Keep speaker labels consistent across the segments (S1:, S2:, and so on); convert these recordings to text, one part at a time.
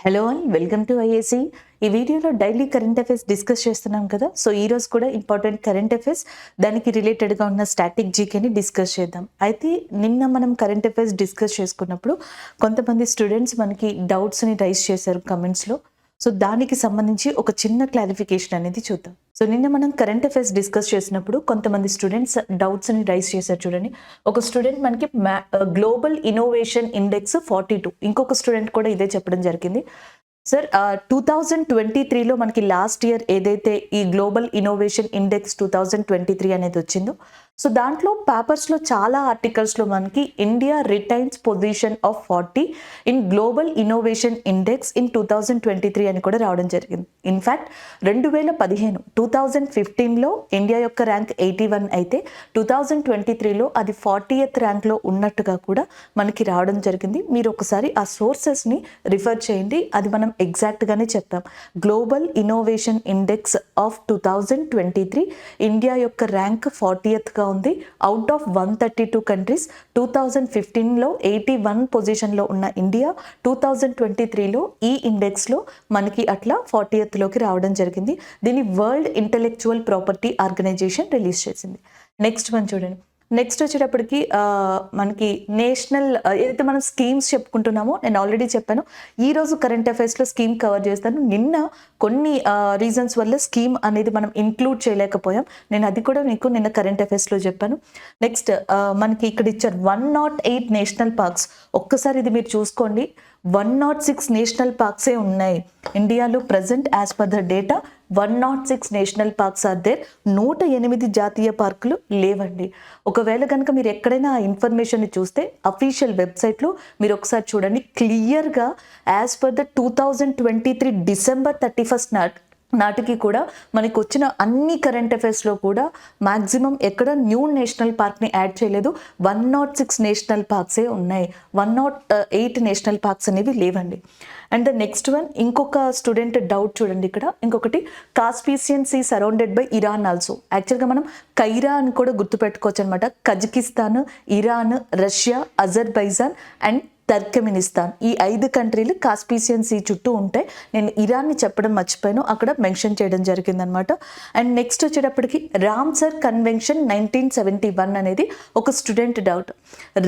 S1: Hello and welcome to IAC. ఈ వీడియోలో daily current affairs discuss చేస్తున్నాం కదా. సో ఈ రోజు కూడా ఇంపార్టెంట్ కరెంట్ అఫైర్స్ దానికి రిలేటెడ్గా ఉన్న స్టాటిక్ జీకేని డిస్కస్ చేద్దాం. అయితే నిన్న మనం కరెంట్ అఫైర్స్ డిస్కస్ చేసుకున్నప్పుడు కొంతమంది స్టూడెంట్స్ మనకి డౌట్స్ని రైజ్ చేశారు కమెంట్స్లో. సో దానికి సంబంధించి ఒక చిన్న క్లారిఫికేషన్ అనేది చూద్దాం. సో నిన్న మనం కరెంట్ అఫైర్స్ డిస్కస్ చేసినప్పుడు కొంతమంది స్టూడెంట్స్ డౌట్స్ని రైజ్ చేశారు. చూడండి, ఒక స్టూడెంట్ మనకి గ్లోబల్ ఇన్నోవేషన్ ఇండెక్స్ 42, ఇంకొక స్టూడెంట్ కూడా ఇదే చెప్పడం జరిగింది. సార్ 2023లో మనకి లాస్ట్ ఇయర్ ఏదైతే ఈ గ్లోబల్ ఇన్నోవేషన్ ఇండెక్స్ 2023 అనేది వచ్చిందో, సో దాంట్లో పేపర్స్లో చాలా ఆర్టికల్స్లో మనకి India retains position of 40 in global innovation index in 2023 అని కూడా రావడం జరిగింది. ఇన్ఫ్యాక్ట్ 2015లో ఇండియా యొక్క ర్యాంక్ 81 అయితే 2023లో అది 40th ర్యాంక్లో ఉన్నట్టుగా కూడా మనకి రావడం జరిగింది. మీరు ఒకసారి ఆ సోర్సెస్ని రిఫర్ చేయండి, అది మనం ఎగ్జాక్ట్గానే చెప్తాం. Global innovation index of 2023 India యొక్క ర్యాంక్ 40th ఉంది. అవుట్ ఆఫ్ 132 కంట్రీస్ 2015లో 81 పొజిషన్లో ఉన్న ఇండియా 2023లో ఈ ఇండెక్స్లో మనకి అట్లా 40thలోకి రావడం జరిగింది. దీన్ని world intellectual property organisation release చేసింది. నెక్స్ట్ వన్ చూడండి. నెక్స్ట్ వచ్చేటప్పటికి మనకి నేషనల్ ఏదైతే మనం స్కీమ్స్ చెప్పుకుంటున్నామో, నేను ఆల్రెడీ చెప్పాను ఈరోజు కరెంట్ అఫైర్స్లో స్కీమ్ కవర్ చేస్తాను. నిన్న కొన్ని రీజన్స్ వల్ల స్కీమ్ అనేది మనం ఇంక్లూడ్ చేయలేకపోయాం. నేను అది కూడా మీకు నిన్న కరెంట్ అఫైర్స్లో చెప్పాను. నెక్స్ట్ మనకి ఇక్కడ ఇచ్చారు 108 నేషనల్ పార్క్స్. ఒక్కసారి ఇది మీరు చూసుకోండి, 106 నేషనల్ పార్క్సే ఉన్నాయి ఇండియాలో present. As per the data 106 national parks are there. 108 జాతీయ పార్కులు లేవండి. ఒకవేళ కనుక మీరు ఎక్కడైనా ఆ ఇన్ఫర్మేషన్ చూస్తే అఫీషియల్ వెబ్సైట్లో మీరు ఒకసారి చూడండి, క్లియర్గా as per the 2023 December 31st నాటికి కూడా మనకు వచ్చిన అన్ని కరెంట్ అఫైర్స్లో కూడా మ్యాక్సిమం ఎక్కడ న్యూ నేషనల్ పార్క్ని యాడ్ చేయలేదు. 106 నేషనల్ పార్క్సే ఉన్నాయి, 108 నేషనల్ పార్క్స్ అనేవి లేవండి. అండ్ ద నెక్స్ట్ వన్, ఇంకొక స్టూడెంట్ డౌట్ చూడండి ఇక్కడ. ఇంకొకటి, Caspian sea surrounded by Iran also. యాక్చువల్గా మనం కైరా అని కూడా గుర్తుపెట్టుకోవచ్చు అనమాట. Kazakhstan, Iran, Russia, Azerbaijan and Turkmenistan, ఈ 5 కంట్రీలు కాస్పీసియన్ సీ చుట్టూ ఉంటాయి. నేను ఇరాన్ని చెప్పడం మర్చిపోయాను, అక్కడ మెన్షన్ చేయడం జరిగిందనమాట. అండ్ నెక్స్ట్ వచ్చేటప్పటికి రామ్సర్ కన్వెన్షన్ 1971 అనేది ఒక స్టూడెంట్ డౌట్.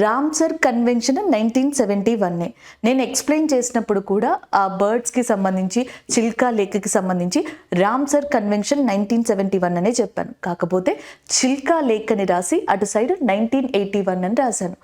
S1: రామ్సర్ కన్వెన్షన్ 1971 నేను ఎక్స్ప్లెయిన్ చేసినప్పుడు కూడా ఆ బర్డ్స్కి సంబంధించి, చిల్కా లేక్కి సంబంధించి రామ్సర్ కన్వెన్షన్ 1971 అనే చెప్పాను. కాకపోతే చిల్కా లేక్ అని రాసి అటు సైడ్ 1981 అని రాశాను.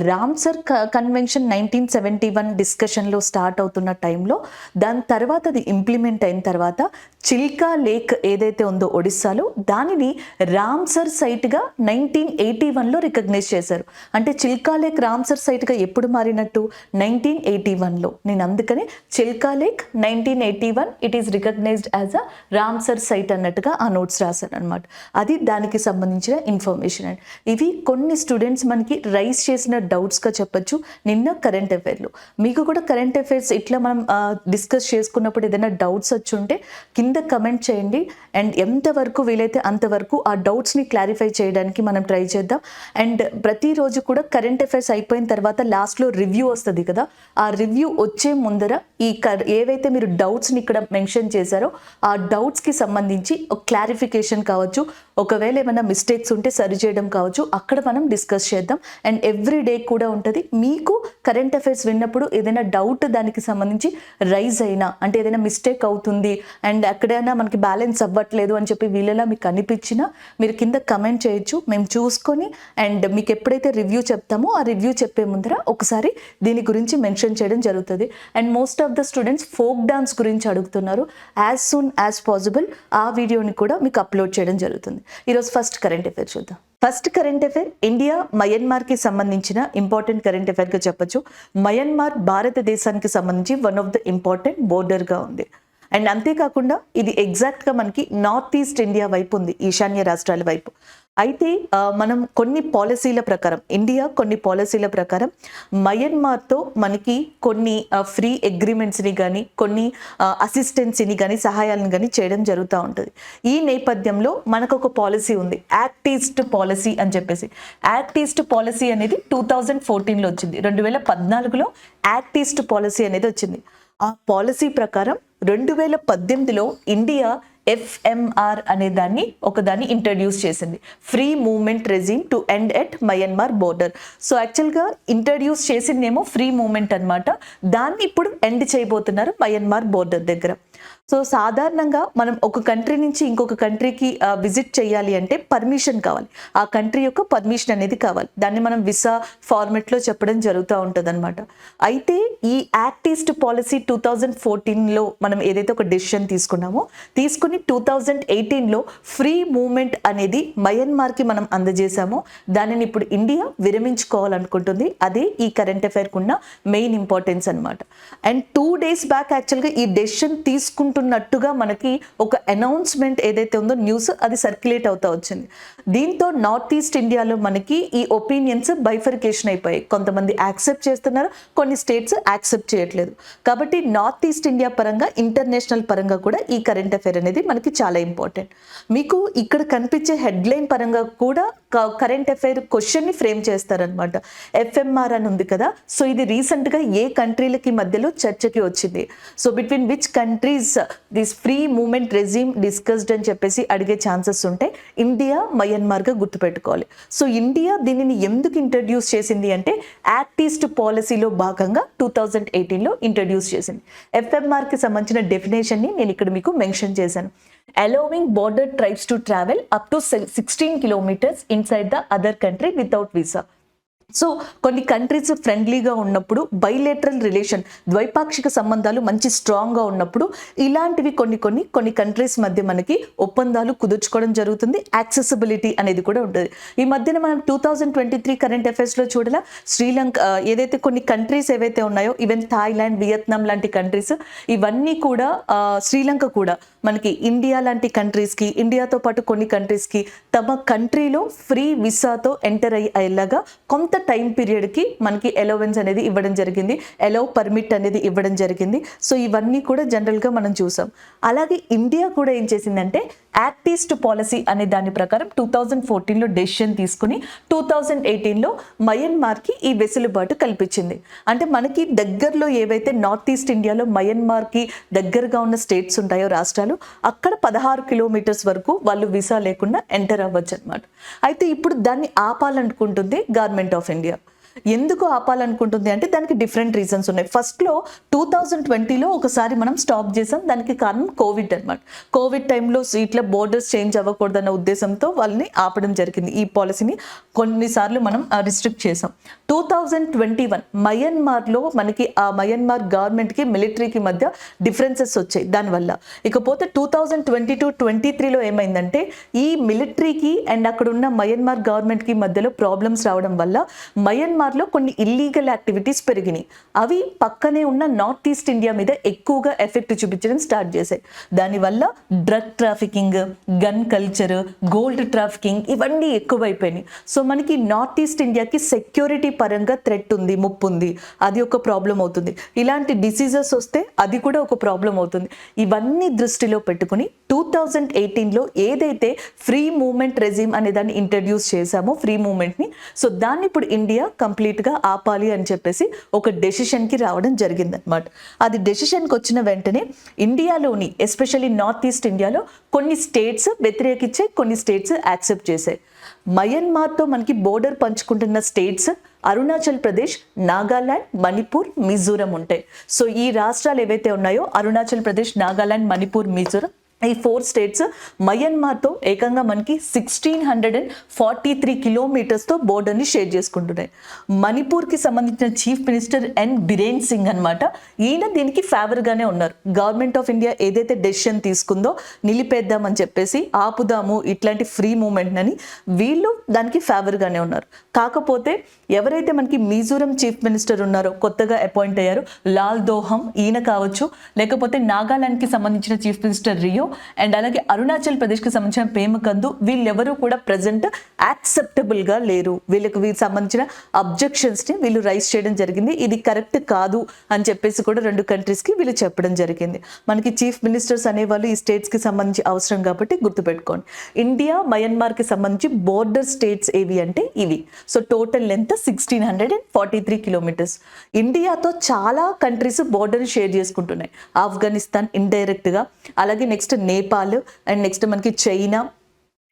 S1: రామ్సర్ కన్వెన్షన్ 1971 డిస్కషన్లో స్టార్ట్ అవుతున్న టైంలో, దాని తర్వాత అది ఇంప్లిమెంట్ అయిన తర్వాత చిల్కా లేక్ ఏదైతే ఉందో ఒడిస్సాలో, దానిని రామ్సర్ సైట్గా 1981లో రికగ్నైజ్ చేశారు. అంటే చిల్కా లేక్ రామ్సర్ సైట్గా ఎప్పుడు మారినట్టు? 1981లో. నేను అందుకనే Chilika lake 1981 it is recognised as a Ramsar site అన్నట్టుగా ఆ నోట్స్ రాశాను అనమాట. అది దానికి సంబంధించిన ఇన్ఫర్మేషన్ అండి. ఇవి కొన్ని స్టూడెంట్స్ మనకి రైజ్ చేసిన డౌట్స్గా చెప్పొచ్చు నిన్న కరెంట్ అఫైర్లో. మీకు కూడా కరెంట్ అఫైర్స్ ఇట్లా మనం డిస్కస్ చేసుకున్నప్పుడు ఏదైనా డౌట్స్ వచ్చి ఉంటే కింద కమెంట్ చేయండి. అండ్ ఎంతవరకు వీలైతే అంతవరకు ఆ డౌట్స్ని క్లారిఫై చేయడానికి మనం ట్రై చేద్దాం. అండ్ ప్రతిరోజు కూడా కరెంట్ అఫైర్స్ అయిపోయిన తర్వాత లాస్ట్లో రివ్యూ వస్తుంది కదా, ఆ రివ్యూ వచ్చే ముందర ఈ ఏవైతే మీరు డౌట్స్ని ఇక్కడ మెన్షన్ చేశారో ఆ డౌట్స్కి సంబంధించి ఒక క్లారిఫికేషన్ కావచ్చు, ఒకవేళ ఏమైనా మిస్టేక్స్ ఉంటే సరి చేయడం కావచ్చు, అక్కడ మనం డిస్కస్ చేద్దాం. అండ్ ఎవ్రీ డే కూడా ఉంటుంది. మీకు కరెంట్ అఫైర్స్ విన్నప్పుడు ఏదైనా డౌట్ దానికి సంబంధించి రైజ్ అయినా, అంటే ఏదైనా మిస్టేక్ అవుతుంది అండ్ ఎక్కడైనా మనకి బ్యాలెన్స్ అవ్వట్లేదు అని చెప్పి వీళ్ళలా మీకు అనిపించినా మీరు కింద కమెంట్ చేయొచ్చు. మేము చూసుకొని అండ్ మీకు ఎప్పుడైతే రివ్యూ చెప్తామో ఆ రివ్యూ చెప్పే ముందర ఒకసారి దీని గురించి మెన్షన్ చేయడం జరుగుతుంది. And most of the students folk dance గురించి అడుగుతున్నారు. యాజ్ సూన్ యాజ్ పాసిబుల్ ఆ వీడియోని కూడా మీకు అప్లోడ్ చేయడం జరుగుతుంది. ఈరోజు ఫస్ట్ కరెంట్ అఫైర్ చూద్దాం. ఫస్ట్ కరెంట్ అఫైర్, ఇండియా మయన్మార్కి సంబంధించిన ఇంపార్టెంట్ కరెంట్ అఫైర్గా చెప్పొచ్చు. మయన్మార్ భారతదేశానికి సంబంధించి వన్ ఆఫ్ ద ఇంపార్టెంట్ బోర్డర్గా ఉంది. అండ్ అంతేకాకుండా ఇది ఎగ్జాక్ట్గా మనకి నార్త్ ఈస్ట్ ఇండియా వైపు ఉంది, ఈశాన్య రాష్ట్రాల వైపు. అయితే మనం కొన్ని పాలసీల ప్రకారం, ఇండియా కొన్ని పాలసీల ప్రకారం మయన్మార్తో మనకి కొన్ని ఫ్రీ అగ్రిమెంట్స్ని కానీ, కొన్ని అసిస్టెన్సీని కానీ, సహాయాలను కానీ చేయడం జరుగుతూ ఉంటుంది. ఈ నేపథ్యంలో మనకు ఒక పాలసీ ఉంది, యాక్ట్ ఈస్ట్ పాలసీ అని చెప్పేసి. యాక్ట్ ఈస్ట్ పాలసీ అనేది 2014లో వచ్చింది. 2014లో యాక్ట్ ఈస్ట్ పాలసీ అనేది వచ్చింది. ఆ పాలసీ ప్రకారం 2018లో ఇండియా FMR అనే దాన్ని ఇంట్రడ్యూస్ చేసింది, free movement regime to end at Myanmar border. So యాక్చువల్గా ఇంట్రడ్యూస్ చేసిందేమో ఫ్రీ మూవ్మెంట్ అన్నమాట, దాన్ని ఇప్పుడు ఎండ్ చేయబోతున్నారు మయన్మార్ బోర్డర్ దగ్గర. సో సాధారణంగా మనం ఒక కంట్రీ నుంచి ఇంకొక కంట్రీకి విజిట్ చేయాలి అంటే పర్మిషన్ కావాలి, ఆ కంట్రీ యొక్క పర్మిషన్ అనేది కావాలి, దాన్ని మనం వీసా ఫార్మెట్లో చెప్పడం జరుగుతూ ఉంటుంది అనమాట. అయితే ఈ యాక్ట్ ఈస్ట్ పాలసీ 2014లో మనం ఏదైతే ఒక డెసిషన్ తీసుకుని 2018లో ఫ్రీ మూవ్మెంట్ అనేది మయన్మార్కి మనం అందజేశామో దానిని ఇప్పుడు ఇండియా విరమించుకోవాలనుకుంటుంది. అదే ఈ కరెంట్ అఫైర్కి ఉన్న మెయిన్ ఇంపార్టెన్స్ అనమాట. అండ్ 2 days బ్యాక్ యాక్చువల్గా ఈ డెసిషన్ తీసుకుంటున్నట్టుగా మనకి ఒక అనౌన్స్మెంట్ ఏదైతే ఉందో న్యూస్ అది సర్క్యులేట్ అవుతా వచ్చింది. దీంతో నార్త్ ఈస్ట్ ఇండియాలో మనకి ఈ ఒపీనియన్స్ బైఫర్కేషన్ అయిపోయాయి, కొంతమంది యాక్సెప్ట్ చేస్తున్నారు, కొన్ని స్టేట్స్ యాక్సెప్ట్ చేయట్లేదు. కాబట్టి నార్త్ ఈస్ట్ ఇండియా పరంగా ఇంటర్నేషనల్ పరంగా కూడా ఈ కరెంట్ అఫైర్ అనేది మనకి చాలా ఇంపార్టెంట్. మీకు ఇక్కడ కనిపించే హెడ్లైన్ పరంగా కూడా కరెంట్ అఫైర్ క్వశ్చన్ని ఫ్రేమ్ చేస్తారనమాట. FMR అని ఉంది కదా, సో ఇది రీసెంట్గా ఏ కంట్రీలకి మధ్యలో చర్చకి వచ్చింది. So between which countries this free movement regime discussed అని చెప్పేసి అడిగే ఛాన్సెస్ ఉంటాయి. ఇండియా మయన్మార్గా గుర్తుపెట్టుకోవాలి. సో ఇండియా దీనిని ఎందుకు ఇంట్రడ్యూస్ చేసింది అంటే యాక్ట్ ఈస్ట్ పాలసీలో భాగంగా 2018లో ఇంట్రడ్యూస్ చేసింది. FMRకి సంబంధించిన డెఫినేషన్ని నేను ఇక్కడ మీకు మెన్షన్ చేశాను. allowing border tribes to travel up to 16 kilometers inside the other country without visa. So కొన్ని కంట్రీస్ ఫ్రెండ్లీగా ఉన్నప్పుడు, బైలేటరల్ రిలేషన్ ద్వైపాక్షిక సంబంధాలు మంచి స్ట్రాంగ్గా ఉన్నప్పుడు ఇలాంటివి కొన్ని కంట్రీస్ మధ్య మనకి ఒప్పందాలు కుదుర్చుకోవడం జరుగుతుంది. యాక్సెసిబిలిటీ అనేది కూడా ఉంటుంది. ఈ మధ్యన మనం 2023 కరెంట్ అఫైర్స్లో చూడాల, శ్రీలంక ఏదైతే కొన్ని కంట్రీస్ ఏవైతే ఉన్నాయో, ఈవెన్ థాయిలాండ్, వియత్నాం లాంటి కంట్రీస్, ఇవన్నీ కూడా శ్రీలంక కూడా మనకి ఇండియా లాంటి కంట్రీస్కి, ఇండియాతో పాటు కొన్ని కంట్రీస్కి తమ కంట్రీలో ఫ్రీ వీసాతో ఎంటర్ అయ్యేలాగా కొంత టైం పీరియడ్కి మనకి అలౌవెన్స్ అనేది ఇవ్వడం జరిగింది, అలౌ పర్మిట్ అనేది ఇవ్వడం జరిగింది. సో ఇవన్నీ కూడా జనరల్గా మనం చూసాం. అలాగే ఇండియా కూడా ఏం చేసిందంటే యాక్ట్ ఈస్ట్ పాలసీ అనే దాని ప్రకారం 2014లో డెసిషన్ తీసుకుని 2018లో మయన్మార్కి ఈ వెసులుబాటు కల్పించింది. అంటే మనకి దగ్గరలో ఏవైతే నార్త్ ఈస్ట్ ఇండియాలో మయన్మార్కి దగ్గరగా ఉన్న స్టేట్స్ ఉంటాయో, రాష్ట్రాలు, అక్కడ 16 kilometers వరకు వాళ్ళు వీసా లేకుండా ఎంటర్ అవ్వచ్చు అనమాట. అయితే ఇప్పుడు దాన్ని ఆపాలనుకుంటుంది గవర్నమెంట్ ఆఫ్ ఇండియా. ఎందుకు ఆపాలనుకుంటుంది అంటే దానికి డిఫరెంట్ రీజన్స్ ఉన్నాయి. ఫస్ట్లో 2020లో ఒకసారి మనం స్టాప్ చేసాం, దానికి కారణం కోవిడ్ అనమాట. కోవిడ్ టైంలో ఇట్లా బోర్డర్స్ చేంజ్ అవ్వకూడదన్న ఉద్దేశంతో వాళ్ళని ఆపడం జరిగింది. ఈ పాలసీని కొన్నిసార్లు మనం రిస్ట్రిక్ట్ చేసాం. 2021 మయన్మార్లో మనకి ఆ మయన్మార్ గవర్నమెంట్కి మిలిటరీకి మధ్య డిఫరెన్సెస్ వచ్చాయి దానివల్ల. ఇకపోతే 2022-23లో ఏమైందంటే ఈ మిలిటరీకి అండ్ అక్కడ ఉన్న మయన్మార్ గవర్నమెంట్కి మధ్యలో ప్రాబ్లమ్స్ రావడం వల్ల మయన్మార్లో కొన్ని ఇల్లీగల్ యాక్టివిటీస్ పెరిగినాయి. అవి పక్కనే ఉన్న నార్త్ ఈస్ట్ ఇండియా మీద ఎక్కువగా ఎఫెక్ట్ చూపించడం స్టార్ట్ చేశాయి. దానివల్ల drug trafficking, gun culture, gold trafficking ఇవన్నీ ఎక్కువైపోయినాయి. సో మనకి నార్త్ ఈస్ట్ ఇండియాకి సెక్యూరిటీ పరంగా థ్రెట్ ఉంది, ముప్పు ఉంది, అది ఒక ప్రాబ్లం అవుతుంది. ఇలాంటి డిసీజెస్ వస్తే అది కూడా ఒక ప్రాబ్లం అవుతుంది. ఇవన్నీ దృష్టిలో పెట్టుకుని 2018లో ఏదైతే ఫ్రీ మూవ్మెంట్ రెజీమ్ అనే దాన్ని ఇంట్రడ్యూస్ చేశామో, ఫ్రీ మూవ్మెంట్ని, సో దాన్ని ఇప్పుడు ఇండియా కంప్లీట్గా ఆపాలి అని చెప్పేసి ఒక డెసిషన్కి రావడం జరిగిందనమాట. అది డెసిషన్కి వచ్చిన వెంటనే ఇండియాలోని ఎస్పెషల్లీ నార్త్ ఈస్ట్ ఇండియాలో కొన్ని స్టేట్స్ వ్యతిరేకించే, కొన్ని స్టేట్స్ యాక్సెప్ట్ చేశాయి. మయన్మార్తో మనకి బోర్డర్ పంచుకుంటున్న స్టేట్స్ అరుణాచల్ ప్రదేశ్, నాగాలాండ్, మణిపూర్, మిజోరం ఉంటాయి. సో ఈ రాష్ట్రాలు ఏవైతే ఉన్నాయో అరుణాచల్ ప్రదేశ్, నాగాలాండ్, మణిపూర్, మిజోరం, ఈ 4 states మయన్మార్తో ఏకంగా మనకి 1643 kilometers బోర్డర్ని షేర్ చేసుకుంటున్నాయి. మణిపూర్కి సంబంధించిన చీఫ్ మినిస్టర్ బిరేన్ సింగ్ అనమాట. ఈయన దీనికి ఫేవర్గానే ఉన్నారు. గవర్నమెంట్ ఆఫ్ ఇండియా ఏదైతే డెసిషన్ తీసుకుందో నిలిపేద్దామని చెప్పేసి, ఆపుదాము ఇట్లాంటి ఫ్రీ మూవ్మెంట్ అని, వీళ్ళు దానికి ఫేవర్గానే ఉన్నారు. కాకపోతే ఎవరైతే మనకి మిజోరం చీఫ్ మినిస్టర్ ఉన్నారో, కొత్తగా అపాయింట్ అయ్యారు లాల్ దోహం, ఈయన కావచ్చు, లేకపోతే నాగాలాండ్కి సంబంధించిన చీఫ్ మినిస్టర్ రియో, అండ్ అలాగే అరుణాచల్ ప్రదేశ్కి సంబంధించిన పేమకందు వీళ్ళెవరూ కూడా ప్రజెంట్ యాక్సెప్టబుల్గా లేరు. వీళ్ళకి సంబంధించిన అబ్జెక్షన్స్ని వీళ్ళు రైజ్ చేయడం జరిగింది. ఇది కరెక్ట్ కాదు అని చెప్పేసి కూడా 2 కంట్రీస్కి వీళ్ళు చెప్పడం జరిగింది. మనకి చీఫ్ మినిస్టర్స్ అనేవాళ్ళు ఈ స్టేట్స్కి సంబంధించి అవసరం కాబట్టి గుర్తుపెట్టుకోండి. ఇండియా మయన్మార్కి సంబంధించి బోర్డర్ స్టేట్స్ ఏవి అంటే ఇవి. So total length 1643 kilometres. ఇండియాతో చాలా కంట్రీస్ బోర్డర్ షేర్ చేసుకుంటున్నాయి. ఆఫ్ఘనిస్తాన్ ఇండైరెక్ట్గా, అలాగే నెక్స్ట్ నేపాల్, అండ్ నెక్స్ట్ మనకి China,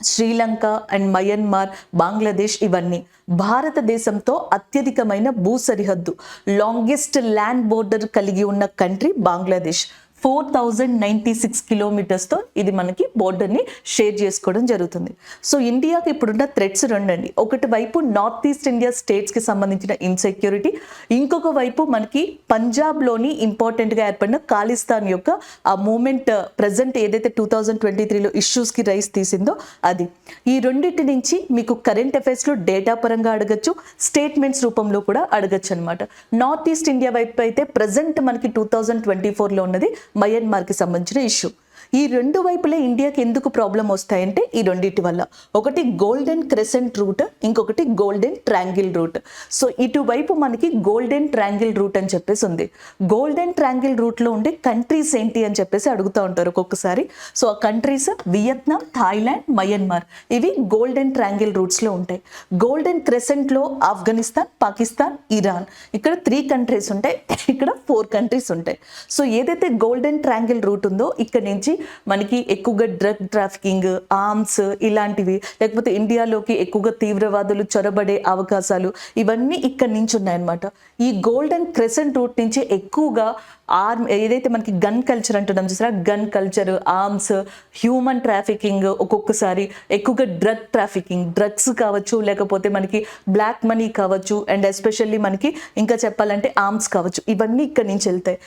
S1: Sri Lanka and Myanmar, Bangladesh, ఇవన్నీ. భారతదేశంతో అత్యధికమైన భూ సరిహద్దు, లాంగెస్ట్ ల్యాండ్ బోర్డర్ కలిగి ఉన్న కంట్రీ బంగ్లాదేశ్. 4096 కిలోమీటర్స్తో ఇది మనకి బోర్డర్ని షేర్ చేసుకోవడం జరుగుతుంది. సో ఇండియాకి ఇప్పుడున్న థ్రెట్స్ 2 అండి. ఒకటి వైపు నార్త్ ఈస్ట్ ఇండియా స్టేట్స్కి సంబంధించిన ఇన్సెక్యూరిటీ, ఇంకొక వైపు మనకి పంజాబ్లోని ఇంపార్టెంట్గా ఏర్పడిన ఖాళిస్తాన్ యొక్క ఆ మూమెంట్ ప్రజెంట్ ఏదైతే 2023లో ఇష్యూస్కి రైస్ తీసిందో అది. ఈ రెండింటి నుంచి మీకు కరెంట్ అఫైర్స్లో డేటా పరంగా అడగచ్చు, స్టేట్మెంట్స్ రూపంలో కూడా అడగచ్చు అనమాట. నార్త్ ఈస్ట్ ఇండియా వైపు అయితే ప్రజెంట్ మనకి 2024లో ఉన్నది మయన్మార్కి సంబంధించిన ఇష్యూ. ఈ 2 వైపులే ఇండియాకి ఎందుకు ప్రాబ్లం వస్తాయంటే ఈ రెండింటి వల్ల. ఒకటి గోల్డెన్ క్రెసెంట్ రూట్, ఇంకొకటి గోల్డెన్ ట్రాంగిల్ రూట్. సో ఇటువైపు మనకి గోల్డెన్ ట్రాంగిల్ రూట్ అని చెప్పేసి ఉంది. గోల్డెన్ ట్రాంగిల్ రూట్లో ఉండే కంట్రీస్ ఏంటి అని చెప్పేసి అడుగుతూ ఉంటారు ఒక్కొక్కసారి. సో ఆ కంట్రీస్ వియత్నాం, థాయిలాండ్, మయన్మార్, ఇవి గోల్డెన్ ట్రాంగిల్ రూట్స్లో ఉంటాయి. గోల్డెన్ క్రెసెంట్లో ఆఫ్ఘనిస్తాన్, పాకిస్తాన్, ఇరాన్, ఇక్కడ 3 కంట్రీస్ ఉంటాయి, ఇక్కడ 4 కంట్రీస్ ఉంటాయి. సో ఏదైతే గోల్డెన్ ట్రాంగిల్ రూట్ ఉందో ఇక్కడ నుంచి మనకి ఎక్కువగా డ్రగ్ ట్రాఫికింగ్, ఆర్మ్స్ ఇలాంటివి, లేకపోతే ఇండియాలోకి ఎక్కువగా తీవ్రవాదులు చొరబడే అవకాశాలు, ఇవన్నీ ఇక్కడి నుంచి ఉన్నాయన్నమాట. ఈ గోల్డెన్ క్రెసెంట్ రూట్ నుంచి ఎక్కువగా ఏదైతే మనకి గన్ కల్చర్ అంటున్నాం చూసారా, gun culture, arms, human trafficking, ఒక్కొక్కసారి ఎక్కువగా డ్రగ్ ట్రాఫికింగ్, డ్రగ్స్ కావచ్చు, లేకపోతే మనకి బ్లాక్ మనీ కావచ్చు, అండ్ ఎస్పెషల్లీ మనకి ఇంకా చెప్పాలంటే ఆర్మ్స్ కావచ్చు, ఇవన్నీ ఇక్కడి నుంచి వెళ్తాయి.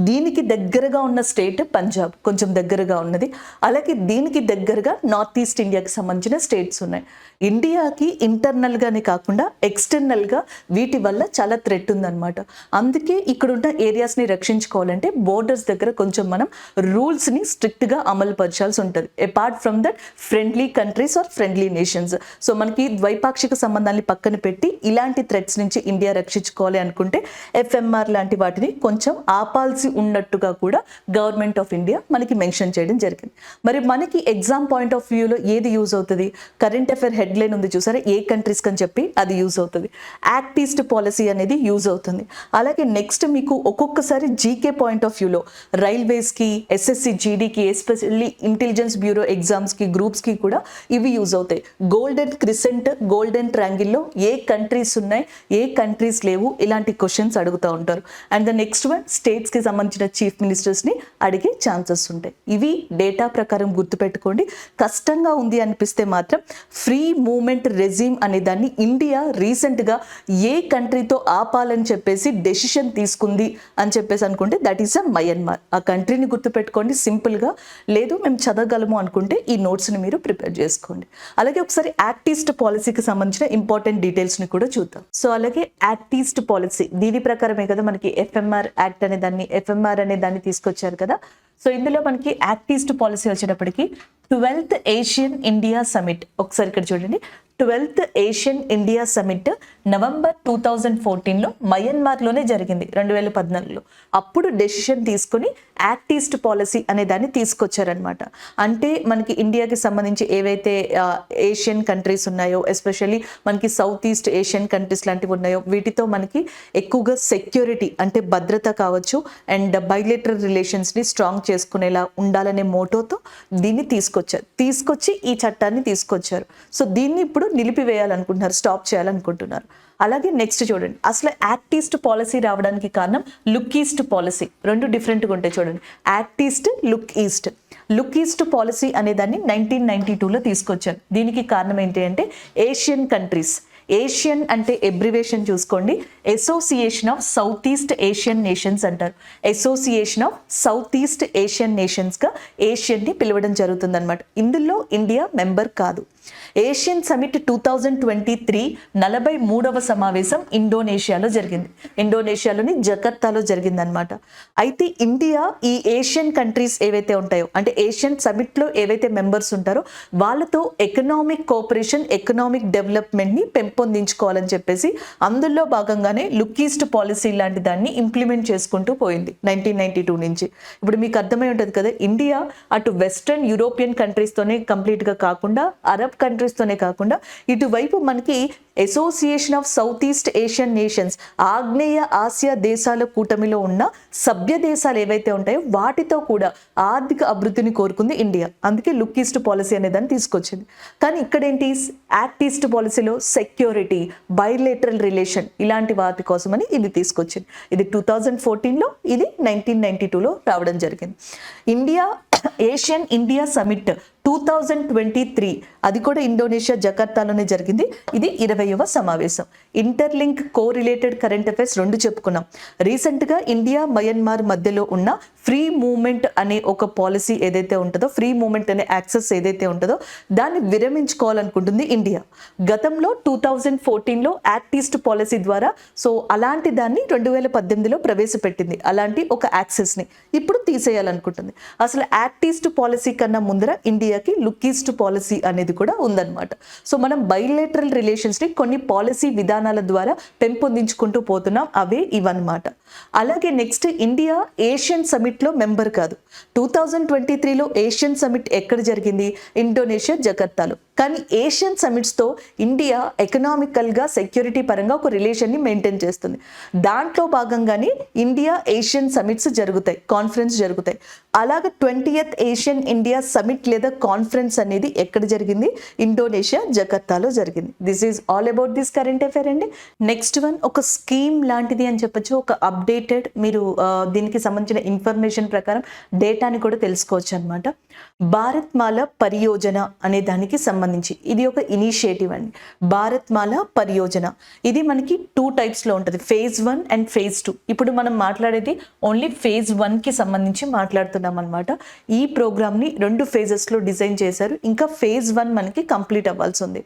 S1: దీనికి దగ్గరగా ఉన్న స్టేట్ పంజాబ్, కొంచెం దగ్గరగా ఉన్నది. అలాగే దీనికి దగ్గరగా నార్త్ ఈస్ట్ ఇండియాకి సంబంధించిన స్టేట్స్ ఉన్నాయి. ఇండియాకి ఇంటర్నల్గానే కాకుండా ఎక్స్టర్నల్గా వీటి వల్ల చాలా థ్రెట్ ఉందన్నమాట. అందుకే ఇక్కడున్న ఏరియాస్ని రక్షించుకోవాలంటే బోర్డర్స్ దగ్గర కొంచెం మనం రూల్స్ని స్ట్రిక్ట్గా అమలు పరచాల్సి ఉంటుంది. Apart from that friendly countries or friendly nations. So మనకి ద్వైపాక్షిక సంబంధాన్ని పక్కన పెట్టి ఇలాంటి థ్రెట్స్ నుంచి ఇండియా రక్షించుకోవాలి అనుకుంటే ఎఫ్ఎంఆర్ లాంటి వాటిని కొంచెం ఆపాల్సి ఉన్నట్టుగా కూడా గవర్నమెంట్ ఆఫ్ ఇండియా మనకి మెన్షన్ చేయడం జరిగింది. మరి మనకి ఎగ్జామ్ పాయింట్ ఆఫ్ వ్యూలో ఏది యూజ్ అవుతుంది? కరెంట్ అఫైర్ హెడ్లైన్ ఉంది చూసారా, ఏ కంట్రీస్కి అని చెప్పి, అది యూజ్ అవుతుంది. యాక్ట్ ఈస్ట్ పాలసీ అనేది యూజ్ అవుతుంది. అలాగే నెక్స్ట్ మీకు ఒక్కొక్కసారి జీకే పాయింట్ ఆఫ్ వ్యూలో రైల్వేస్కి, ఎస్ఎస్సి జీడీకి, ఎస్పెషల్లీ ఇంటెలిజెన్స్ బ్యూరో ఎగ్జామ్స్కి, గ్రూప్స్కి కూడా ఇవి యూజ్ అవుతాయి. గోల్డెన్ క్రిసెంట్, గోల్డెన్ ట్రాంగిల్లో ఏ కంట్రీస్ ఉన్నాయి, ఏ కంట్రీస్ లేవు, ఇలాంటి క్వశ్చన్స్ అడుగుతూ ఉంటారు. అండ్ ద నెక్స్ట్ వన్ స్టేట్స్కి సంబంధించిన చీఫ్ మినిస్టర్స్ని అడిగే ఛాన్సెస్ ఉంటాయి. ఇవి డేటా ప్రకారం గుర్తుపెట్టుకోండి. కష్టంగా ఉంది అనిపిస్తే మాత్రం ఫ్రీ మూమెంట్ రెజ్యూమ్ అనే దాన్ని ఇండియా రీసెంట్గా ఏ కంట్రీతో ఆపాలని చెప్పేసి డెసిషన్ తీసుకుంది అని చెప్పేసి అనుకుంటే దట్ ఈస్ అ మయన్మార్. ఆ కంట్రీని గుర్తుపెట్టుకోండి సింపుల్గా. లేదు మేము చదవగలము అనుకుంటే ఈ నోట్స్ని మీరు ప్రిపేర్ చేసుకోండి. అలాగే ఒకసారి యాక్ట్ ఈస్ట్ పాలసీకి సంబంధించిన ఇంపార్టెంట్ డీటెయిల్స్ని కూడా చూద్దాం. సో అలాగే యాక్ట్ ఈస్ట్ పాలసీ దీని ప్రకారమే కదా మనకి ఎఫ్ఎంఆర్ యాక్ట్ అనే దాన్ని, ఎఫ్ఎంఆర్ అనే దాన్ని తీసుకొచ్చారు కదా. సో ఇందులో మనకి యాక్ట్ ఈస్ట్ పాలసీ వచ్చేటప్పటికి 12th ఏషియన్ ఇండియా సమిట్, ఒకసారి ఇక్కడ చూడండి, 12th ASEAN India summit November 2014లో మయన్మార్లోనే జరిగింది, 2014లో. అప్పుడు డెసిషన్ తీసుకుని యాక్ట్ ఈస్ట్ పాలసీ అనే దాన్ని తీసుకొచ్చారనమాట. అంటే మనకి ఇండియాకి సంబంధించి ఏవైతే ఏషియన్ కంట్రీస్ ఉన్నాయో, ఎస్పెషల్లీ మనకి సౌత్ ఈస్ట్ ఏషియన్ కంట్రీస్ లాంటివి ఉన్నాయో, వీటితో మనకి ఎక్కువగా సెక్యూరిటీ అంటే భద్రత కావచ్చు అండ్ బైలేటరల్ రిలేషన్స్ని స్ట్రాంగ్ చేసుకునేలా ఉండాలనే మోటోతో దీన్ని తీసుకొచ్చి ఈ చట్టాన్ని తీసుకొచ్చారు. సో దీన్ని ఇప్పుడు నిలిపివేయాలనుకుంటున్నారు, స్టాప్ చేయాలనుకుంటున్నారు. అలాగే నెక్స్ట్ చూడండి, అసలు యాక్ట్ ఈస్ట్ పాలసీ రావడానికి కారణం లుక్ ఈస్ట్ పాలసీ. 2 డిఫరెంట్గా ఉంటాయి చూడండి, act east, look east. Look east policy అనేదాన్ని 1992లో తీసుకొచ్చారు. దీనికి కారణం ఏంటి అంటే ఏషియన్ కంట్రీస్, ఏషియన్ అంటే ఎబ్రివేషన్ చూసుకోండి, association of south east Asian nations అంటారు. Association of south east Asian నేషన్స్గా ఏషియన్ని పిలవడం జరుగుతుంది అనమాట. ఇందులో ఇండియా మెంబర్ కాదు. ఏషియన్ సమిట్ 2023 43వ సమావేశం ఇండోనేషియాలో జరిగింది. ఇండోనేషియాలోని జకర్తాలో జరిగిందనమాట. అయితే ఇండియా ఈ ఏషియన్ కంట్రీస్ ఏవైతే ఉంటాయో, అంటే ఏషియన్ సమిట్లో ఏవైతే మెంబర్స్ ఉంటారో వాళ్ళతో ఎకనామిక్ కోఆపరేషన్, ఎకనామిక్ డెవలప్మెంట్ని పెంపొందించుకోవాలని చెప్పేసి అందులో భాగంగానే లుక్ ఈస్ట్ పాలసీ లాంటి దాన్ని ఇంప్లిమెంట్ చేసుకుంటూ పోయింది 1992 నుంచి. ఇప్పుడు మీకు అర్థమై ఉంటుంది కదా, ఇండియా అటు వెస్ట్రన్ యూరోపియన్ కంట్రీస్తోనే కంప్లీట్గా కాకుండా, అరబ్ కంట్రీస్తోనే కాకుండా ఇటువైపు మనకి association of south east Asian nations, ఆగ్నేయ ఆసియా దేశాల కూటమిలో ఉన్న సభ్య దేశాలు ఏవైతే ఉంటాయో వాటితో కూడా ఆర్థిక అభివృద్ధిని కోరుకుంది ఇండియా. అందుకే లుక్ ఈస్ట్ పాలసీ అనే దాన్ని తీసుకొచ్చింది. కానీ ఇక్కడేంటి, యాక్ట్ ఈస్ట్ పాలసీలో సెక్యూరిటీ, బైలేటరల్ రిలేషన్ ఇలాంటి వాటి కోసమని ఇది తీసుకొచ్చింది. ఇది 2014లో, ఇది 1992లో రావడం జరిగింది. ఇండియా ఏషియన్ ఇండియా సమిట్ 2023 అది కూడా ఇండోనేషియా జకర్తాలోనే జరిగింది. ఇది 20వ సమావేశం. ఇంటర్లింక్, కోరిలేటెడ్ కరెంట్ అఫైర్స్ రెండు చెప్పుకున్నాం. రీసెంట్గా ఇండియా మయన్మార్ మధ్యలో ఉన్న ఫ్రీ మూవ్మెంట్ అనే ఒక పాలసీ ఏదైతే ఉంటుందో, ఫ్రీ మూవ్మెంట్ అనే యాక్సెస్ ఏదైతే ఉంటుందో దాన్ని విరమించుకోవాలనుకుంటుంది ఇండియా. గతంలో 2014లో యాక్ట్ ఈస్ట్ పాలసీ ద్వారా అలాంటి దాన్ని 2018లో ప్రవేశపెట్టింది, అలాంటి ఒక యాక్సెస్ని ఇప్పుడు తీసేయాలనుకుంటుంది. అసలు యాక్ట్ ఈస్ట్ పాలసీ కన్నా ముందర ఇండియాకి లుక్ ఈస్ట్ పాలసీ అనేది కూడా ఉందన్నమాట. మనం బైలేటరల్ రిలేషన్స్ని కొన్ని పాలసీ విధానాల ద్వారా పెంపొందించుకుంటూ పోతున్నాం, అవే ఇవన్నమాట. అలాగే నెక్స్ట్, ఇండియా ఏషియన్ సమిట్లో మెంబర్ కాదు. 2023లో ఏషియన్ సమిట్ ఎక్కడ జరిగింది? ఇండోనేషియా జకర్తాలో. కానీ ఏషియన్ సమిట్స్తో ఇండియా ఎకనామికల్గా, సెక్యూరిటీ పరంగా ఒక రిలేషన్ని మెయింటైన్ చేస్తుంది. దాంట్లో భాగంగానే ఇండియా ఏషియన్ సమిట్స్ జరుగుతాయి, కాన్ఫరెన్స్ జరుగుతాయి. అలాగే 20th ఏషియన్ ఇండియా సమిట్ లేదా కాన్ఫరెన్స్ అనేది ఎక్కడ జరిగింది? ఇండోనేషియా జకర్తాలో జరిగింది. This is all about this current affair అండి. నెక్స్ట్ వన్ ఒక స్కీమ్ లాంటిది అని చెప్పొచ్చు, ఒక అప్డేటెడ్, మీరు దీనికి సంబంధించిన ఇన్ఫర్మేషన్ ప్రకారం డేటాని కూడా తెలుసుకోవచ్చు అనమాట. భారత్ మాల పరియోజన అనే దానికి సంబంధించి ఇది ఒక ఇనిషియేటివ్ అండి. భారత్ మాల పరియోజన ఇది మనకి 2 టైప్స్లో ఉంటుంది, phase 1 అండ్ phase 2. ఇప్పుడు మనం మాట్లాడేది ఓన్లీ phase 1కి సంబంధించి మాట్లాడుతున్నాం అనమాట. ఈ ప్రోగ్రామ్ని 2 phases-లో డిజైన్ చేశారు. ఇంకా phase 1 మనకి కంప్లీట్ అవ్వాల్సి ఉంది.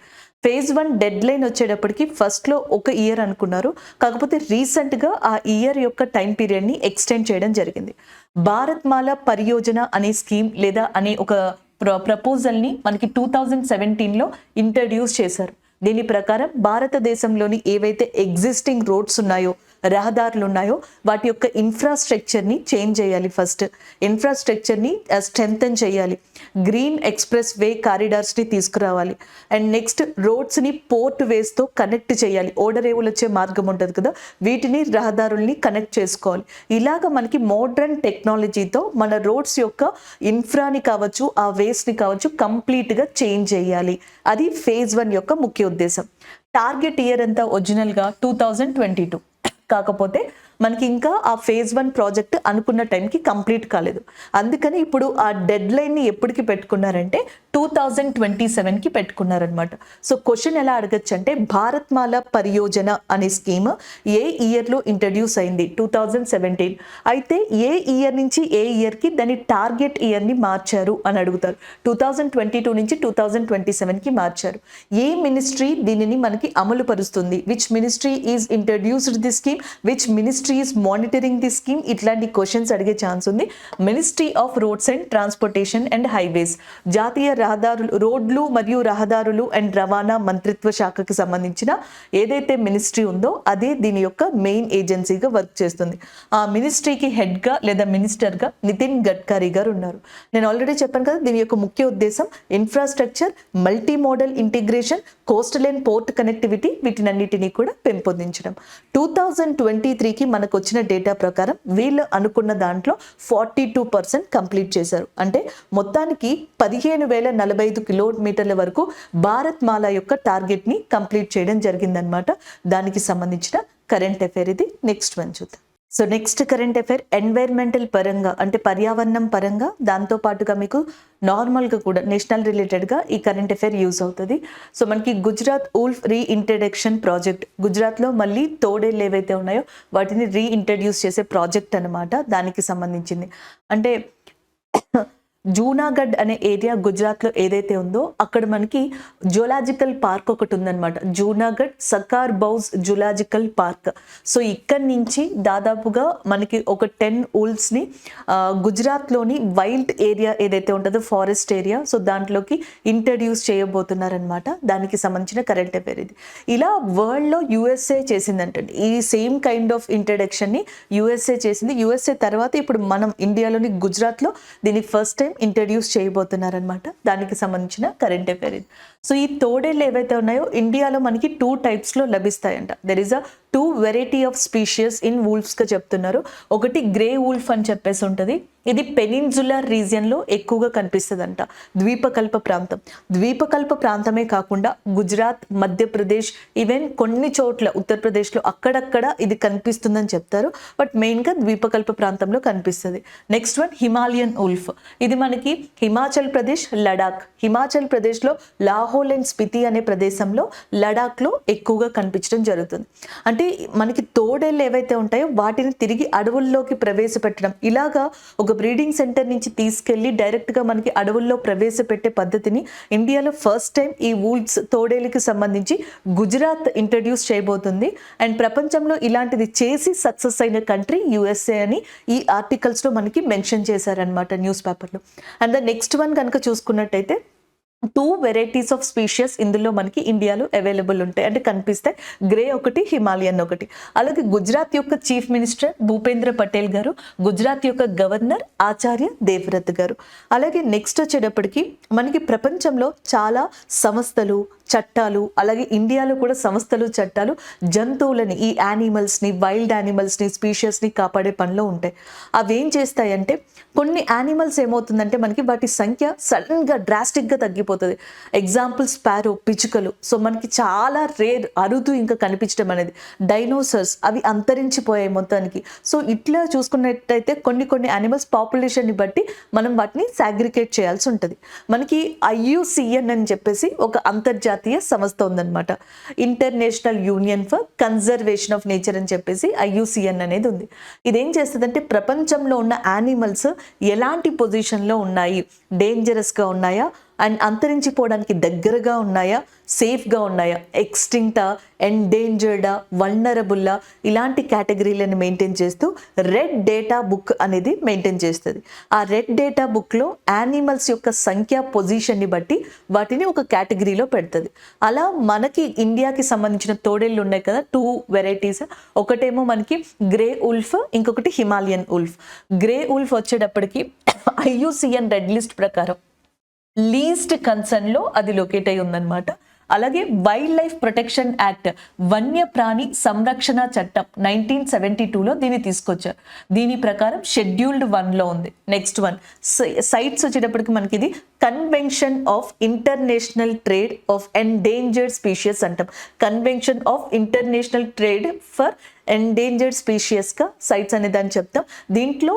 S1: phase 1 డెడ్ లైన్ వచ్చేటప్పటికి ఫస్ట్లో 1 ఇయర్ అనుకున్నారు, కాకపోతే రీసెంట్గా ఆ ఇయర్ యొక్క టైం పీరియడ్ని ఎక్స్టెండ్ చేయడం జరిగింది. భారత్ మాల పరియోజన అనే స్కీమ్ లేదా అనే ఒక ప్రపోజల్ని మనకి 2017లో ఇంట్రడ్యూస్ చేశారు. దీని ప్రకారం భారతదేశంలోని ఏవైతే ఎగ్జిస్టింగ్ రోడ్స్ ఉన్నాయో, రహదారులు ఉన్నాయో వాటి యొక్క ఇన్ఫ్రాస్ట్రక్చర్ని చేంజ్ చేయాలి. ఫస్ట్ ఇన్ఫ్రాస్ట్రక్చర్ని స్ట్రెంథన్ చేయాలి. గ్రీన్ ఎక్స్ప్రెస్ వే కారిడార్స్ని తీసుకురావాలి. అండ్ నెక్స్ట్ రోడ్స్ని పోర్ట్ వేస్తో కనెక్ట్ చేయాలి. ఓడరేవులు వచ్చే మార్గం ఉంటుంది కదా, వీటిని రహదారుల్ని కనెక్ట్ చేసుకోవాలి. ఇలాగ మనకి మోడ్రన్ టెక్నాలజీతో మన రోడ్స్ యొక్క ఇన్ఫ్రాని కావచ్చు, ఆ వేస్ని కావచ్చు కంప్లీట్గా చేంజ్ చేయాలి. అది phase 1 యొక్క ముఖ్య ఉద్దేశం. టార్గెట్ ఇయర్ అంతా ఒరిజినల్గా 2022, కాకపోతే మనకి ఇంకా ఆ phase 1 ప్రాజెక్ట్ అనుకున్న టైంకి కంప్లీట్ కాలేదు. అందుకని ఇప్పుడు ఆ డెడ్ లైన్ని ఎప్పటికి పెట్టుకున్నారంటే 2027కి పెట్టుకున్నారనమాట. క్వశ్చన్ ఎలా అడగచ్చు అంటే, భారత్ మాల పరియోజన అనే స్కీమ్ ఏ ఇయర్లో ఇంట్రడ్యూస్ అయింది? 2017. అయితే ఏ ఇయర్ నుంచి ఏ ఇయర్కి దాని టార్గెట్ ఇయర్ని మార్చారు అని అడుగుతారు. 2022 నుంచి 2027కి మార్చారు. ఏ మినిస్ట్రీ దీనిని మనకి అమలు పరుస్తుంది? Which ministry is introduced the scheme? Which ministry is monitoring the scheme? ఇట్లాంటి క్వశ్చన్స్ అడిగే ఛాన్స్ ఉంది. Ministry of roads and transportation and highways, జాతీయ రహదారులు, రోడ్లు మరియు రహదారులు అండ్ రవాణా మంత్రిత్వ శాఖకి సంబంధించిన ఏదైతే మినిస్ట్రీ ఉందో అదే దీని యొక్క మెయిన్ ఏజెన్సీగా వర్క్ చేస్తుంది. ఆ మినిస్ట్రీకి హెడ్గా లేదా మినిస్టర్గా నితిన్ గడ్కరీ గారు ఉన్నారు. నేను ఆల్రెడీ చెప్పాను కదా, దీని యొక్క ముఖ్య ఉద్దేశం infrastructure, multi modal integration, coastal and port connectivity, వీటినన్నిటినీ కూడా పెంపొందించడం. 2023కి మనకు వచ్చిన డేటా ప్రకారం వీళ్ళు అనుకున్న దాంట్లో 42% కంప్లీట్ చేశారు. అంటే మొత్తానికి 15,045 కిలోమీటర్ల వరకు భారత్ మాల యొక్క టార్గెట్ని కంప్లీట్ చేయడం జరిగిందనమాట. దానికి సంబంధించిన కరెంట్ అఫైర్ ఇది. నెక్స్ట్ వన్ చూద్దాం. So next current affair environmental పరంగా అంటే పర్యావరణం పరంగా, దాంతో పాటుగా మీకు నార్మల్గా కూడా నేషనల్ రిలేటెడ్గా ఈ కరెంట్ అఫైర్ యూజ్ అవుతుంది. సో మనకి గుజరాత్ ఊల్ఫ్ రీఇంట్రడక్షన్ ప్రాజెక్ట్, గుజరాత్లో మళ్ళీ తోడేళ్ళు ఏవైతే ఉన్నాయో వాటిని రీఇంట్రడ్యూస్ చేసే ప్రాజెక్ట్ అనమాట. దానికి సంబంధించింది అంటే జూనాగఢ్ అనే ఏరియా గుజరాత్లో ఏదైతే ఉందో అక్కడ మనకి జూలాజికల్ పార్క్ ఒకటి ఉందన్నమాట. Junagadh Sakkarbaug zoological park. So ఇక్కడి నుంచి దాదాపుగా మనకి ఒక 10 ఊల్స్ని గుజరాత్లోని వైల్డ్ ఏరియా ఏదైతే ఉంటుందో ఫారెస్ట్ ఏరియా, సో దాంట్లోకి ఇంట్రడ్యూస్ చేయబోతున్నారనమాట. దానికి సంబంధించిన కరెంట్ అఫైర్ ఇది. ఇలా వరల్డ్లో యుఎస్ఏ చేసిందంటండి ఈ సేమ్ కైండ్ ఆఫ్ ఇంట్రడక్షన్ని. యుఎస్ఏ చేసింది. యుఎస్ఏ తర్వాత ఇప్పుడు మనం ఇండియాలోని గుజరాత్లో దీన్ని ఫస్ట్ టైం ఇంట్రడ్యూస్ చేయబోతున్నారనమాట. దానికి సంబంధించిన కరెంట్ అఫైర్ ఇది. సో ఈ తోడేళ్ళు ఏవైతే ఉన్నాయో ఇండియాలో మనకి 2 టైప్స్లో లభిస్తాయంట. There is a 2 variety of species in వూల్ఫ్స్గా చెప్తున్నారు. ఒకటి గ్రే వూల్ఫ్ అని చెప్పేసి ఉంటుంది. ఇది పెనిన్సులర్ రీజియన్లో ఎక్కువగా కనిపిస్తుందంట, ద్వీపకల్ప ప్రాంతం. ద్వీపకల్ప ప్రాంతమే కాకుండా గుజరాత్, మధ్యప్రదేశ్, ఈవెన్ కొన్ని చోట్ల ఉత్తరప్రదేశ్లో అక్కడక్కడ ఇది కనిపిస్తుందని చెప్తారు. బట్ మెయిన్గా ద్వీపకల్ప ప్రాంతంలో కనిపిస్తుంది. Next one Himalayan wolf. ఇది మనకి హిమాచల్ ప్రదేశ్, లడాక్, హిమాచల్ ప్రదేశ్లో లాహోల్ అండ్ స్పితి అనే ప్రదేశంలో, లడాక్లో ఎక్కువగా కనిపించడం జరుగుతుంది. అంటే మనకి తోడేళ్ళు ఏవైతే ఉంటాయో వాటిని తిరిగి అడవుల్లోకి ప్రవేశపెట్టడం, ఇలాగా ఒక బ్రీడింగ్ సెంటర్ నుంచి తీసుకెళ్లి డైరెక్ట్గా మనకి అడవుల్లో ప్రవేశపెట్టే పద్ధతిని ఇండియాలో ఫస్ట్ టైం ఈ వూల్ఫ్స్ తోడేళ్ళకి సంబంధించి గుజరాత్ ఇంట్రడ్యూస్ చేయబోతుంది. అండ్ ప్రపంచంలో ఇలాంటిది చేసి సక్సెస్ అయిన కంట్రీ యుఎస్ఏ అని ఈ ఆర్టికల్స్లో మనకి మెన్షన్ చేశారనమాట న్యూస్ పేపర్లో. అండ్ ద నెక్స్ట్ వన్ కనుక చూసుకున్నట్టయితే 2 వెరైటీస్ ఆఫ్ స్పీషియస్ ఇందులో మనకి ఇండియాలో అవైలబుల్ ఉంటాయి, అంటే కనిపిస్తాయి. గ్రే ఒకటి, హిమాలయన్ ఒకటి. అలాగే గుజరాత్ యొక్క చీఫ్ మినిస్టర్ భూపేంద్ర పటేల్ గారు, గుజరాత్ యొక్క గవర్నర్ ఆచార్య దేవ్వ్రత్ గారు. అలాగే నెక్స్ట్ వచ్చేటప్పటికి మనకి ప్రపంచంలో చాలా సంస్థలు, చట్టాలు, అలాగే ఇండియాలో కూడా సంస్థలు, చట్టాలు జంతువులని, ఈ యానిమల్స్ని, వైల్డ్ యానిమల్స్ని, స్పీషియస్ని కాపాడే పనిలో ఉంటాయి. అవి ఏం చేస్తాయంటే కొన్ని యానిమల్స్ ఏమవుతుందంటే మనకి వాటి సంఖ్య సడన్గా డ్రాస్టిక్గా తగ్గిపోతుంది. ఎగ్జాంపుల్ స్పారో, పిచ్చుకలు. సో మనకి చాలా రేర్, అరుదు ఇంకా కనిపించడం అనేది. డైనోసర్స్ అవి అంతరించిపోయాయి మొత్తానికి. సో ఇట్లా చూసుకున్నట్టయితే కొన్ని యానిమల్స్ పాపులేషన్ని బట్టి మనం వాటిని సాగ్రిగేట్ చేయాల్సి ఉంటుంది. మనకి IUCN అని చెప్పేసి ఒక అంతర్జాతీయ సంస్థ ఉందన్నమాట. International union for conservation of nature అని చెప్పేసి IUCN అనేది ఉంది. ఇదేం చేస్తుందంటే ప్రపంచంలో ఉన్న యానిమల్స్ ఎలాంటి పొజిషన్లో ఉన్నాయి, డేంజరస్గా ఉన్నాయా, అండ్ అంతరించిపోవడానికి దగ్గరగా ఉన్నాయా, సేఫ్గా ఉన్నాయా, ఎక్స్టింక్టా, ఎండేంజర్డా, వల్నరబుల్లా, ఇలాంటి కేటగిరీలను మెయింటైన్ చేస్తూ రెడ్ డేటా బుక్ అనేది మెయింటైన్ చేస్తుంది. ఆ రెడ్ డేటా బుక్లో యానిమల్స్ యొక్క సంఖ్య, పొజిషన్ని బట్టి వాటిని ఒక కేటగిరీలో పెడుతుంది. అలా మనకి ఇండియాకి సంబంధించిన తోడేళ్ళు ఉన్నాయి కదా, 2 వెరైటీస్. ఒకటేమో మనకి గ్రే ఉల్ఫ్, ఇంకొకటి హిమాలయన్ ఉల్ఫ్. గ్రే ఉల్ఫ్ వచ్చేటప్పటికి IUCN రెడ్ లిస్ట్ ప్రకారం లీస్ట్ కన్సర్న్లో అది లొకేట్ అయి ఉందన్నమాట. అలాగే వైల్డ్ లైఫ్ ప్రొటెక్షన్ యాక్ట్, వన్యప్రాణి సంరక్షణ చట్టం 1972లో దీన్ని తీసుకొచ్చారు. దీని ప్రకారం షెడ్యూల్డ్ 1లో ఉంది. నెక్స్ట్ వన్ సైట్స్ వచ్చేటప్పటికి మనకి ఇది convention of international trade of endangered species అంటాం. Convention of international trade for endangered స్పీషియస్గా సైట్స్ అనే దాన్ని చెప్తాం. దీంట్లో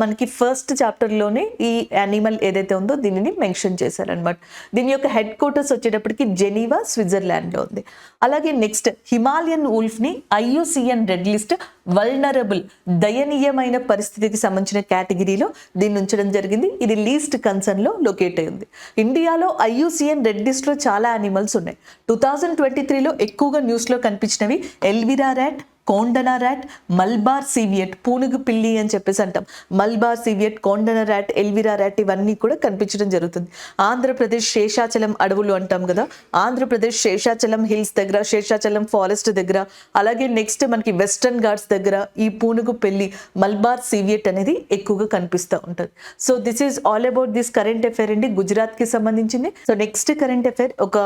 S1: మనకి ఫస్ట్ చాప్టర్లోనే ఈ యానిమల్ ఏదైతే ఉందో దీనిని మెన్షన్ చేశారనమాట. దీని యొక్క హెడ్ క్వార్టర్స్ వచ్చేటప్పటికి జెనీవా, స్విట్జర్లాండ్లో ఉంది. అలాగే నెక్స్ట్ హిమాలయన్ వుల్ఫ్ని IUCN రెడ్ లిస్ట్ వల్నరబుల్, దయనీయమైన పరిస్థితికి సంబంధించిన కేటగిరీలో దీన్ని ఉంచడం జరిగింది. ఇది లీస్ట్ కన్సర్న్లో లొకేట్ అయి ఉంది. ఇండియాలో IUCN రెడ్ లిస్ట్లో చాలా యానిమల్స్ ఉన్నాయి. 2023లో ఎక్కువగా న్యూస్లో కనిపించినవి ఎల్విరా ర్యాట్, కోండనా ర్యాట్, మల్బార్ సీవియట్, పూనుగు పిల్లి అని చెప్పేసి అంటాం. మల్బార్ సీవియట్, కోండనా ర్యాట్, ఎల్విరా ర్యాట్ ఇవన్నీ కూడా కనిపించడం జరుగుతుంది. ఆంధ్రప్రదేశ్ శేషాచలం అడవులు అంటాం కదా, ఆంధ్రప్రదేశ్ శేషాచలం హిల్స్ దగ్గర, శేషాచలం ఫారెస్ట్ దగ్గర, అలాగే నెక్స్ట్ మనకి వెస్టర్న్ ఘాట్స్ దగ్గర ఈ పూనుగు పిల్లి, మల్బార్ సీవియట్ అనేది ఎక్కువగా కనిపిస్తూ ఉంటుంది. So this is all about this current affair అండి, గుజరాత్కి సంబంధించింది. సో నెక్స్ట్ కరెంట్ అఫైర్ ఒక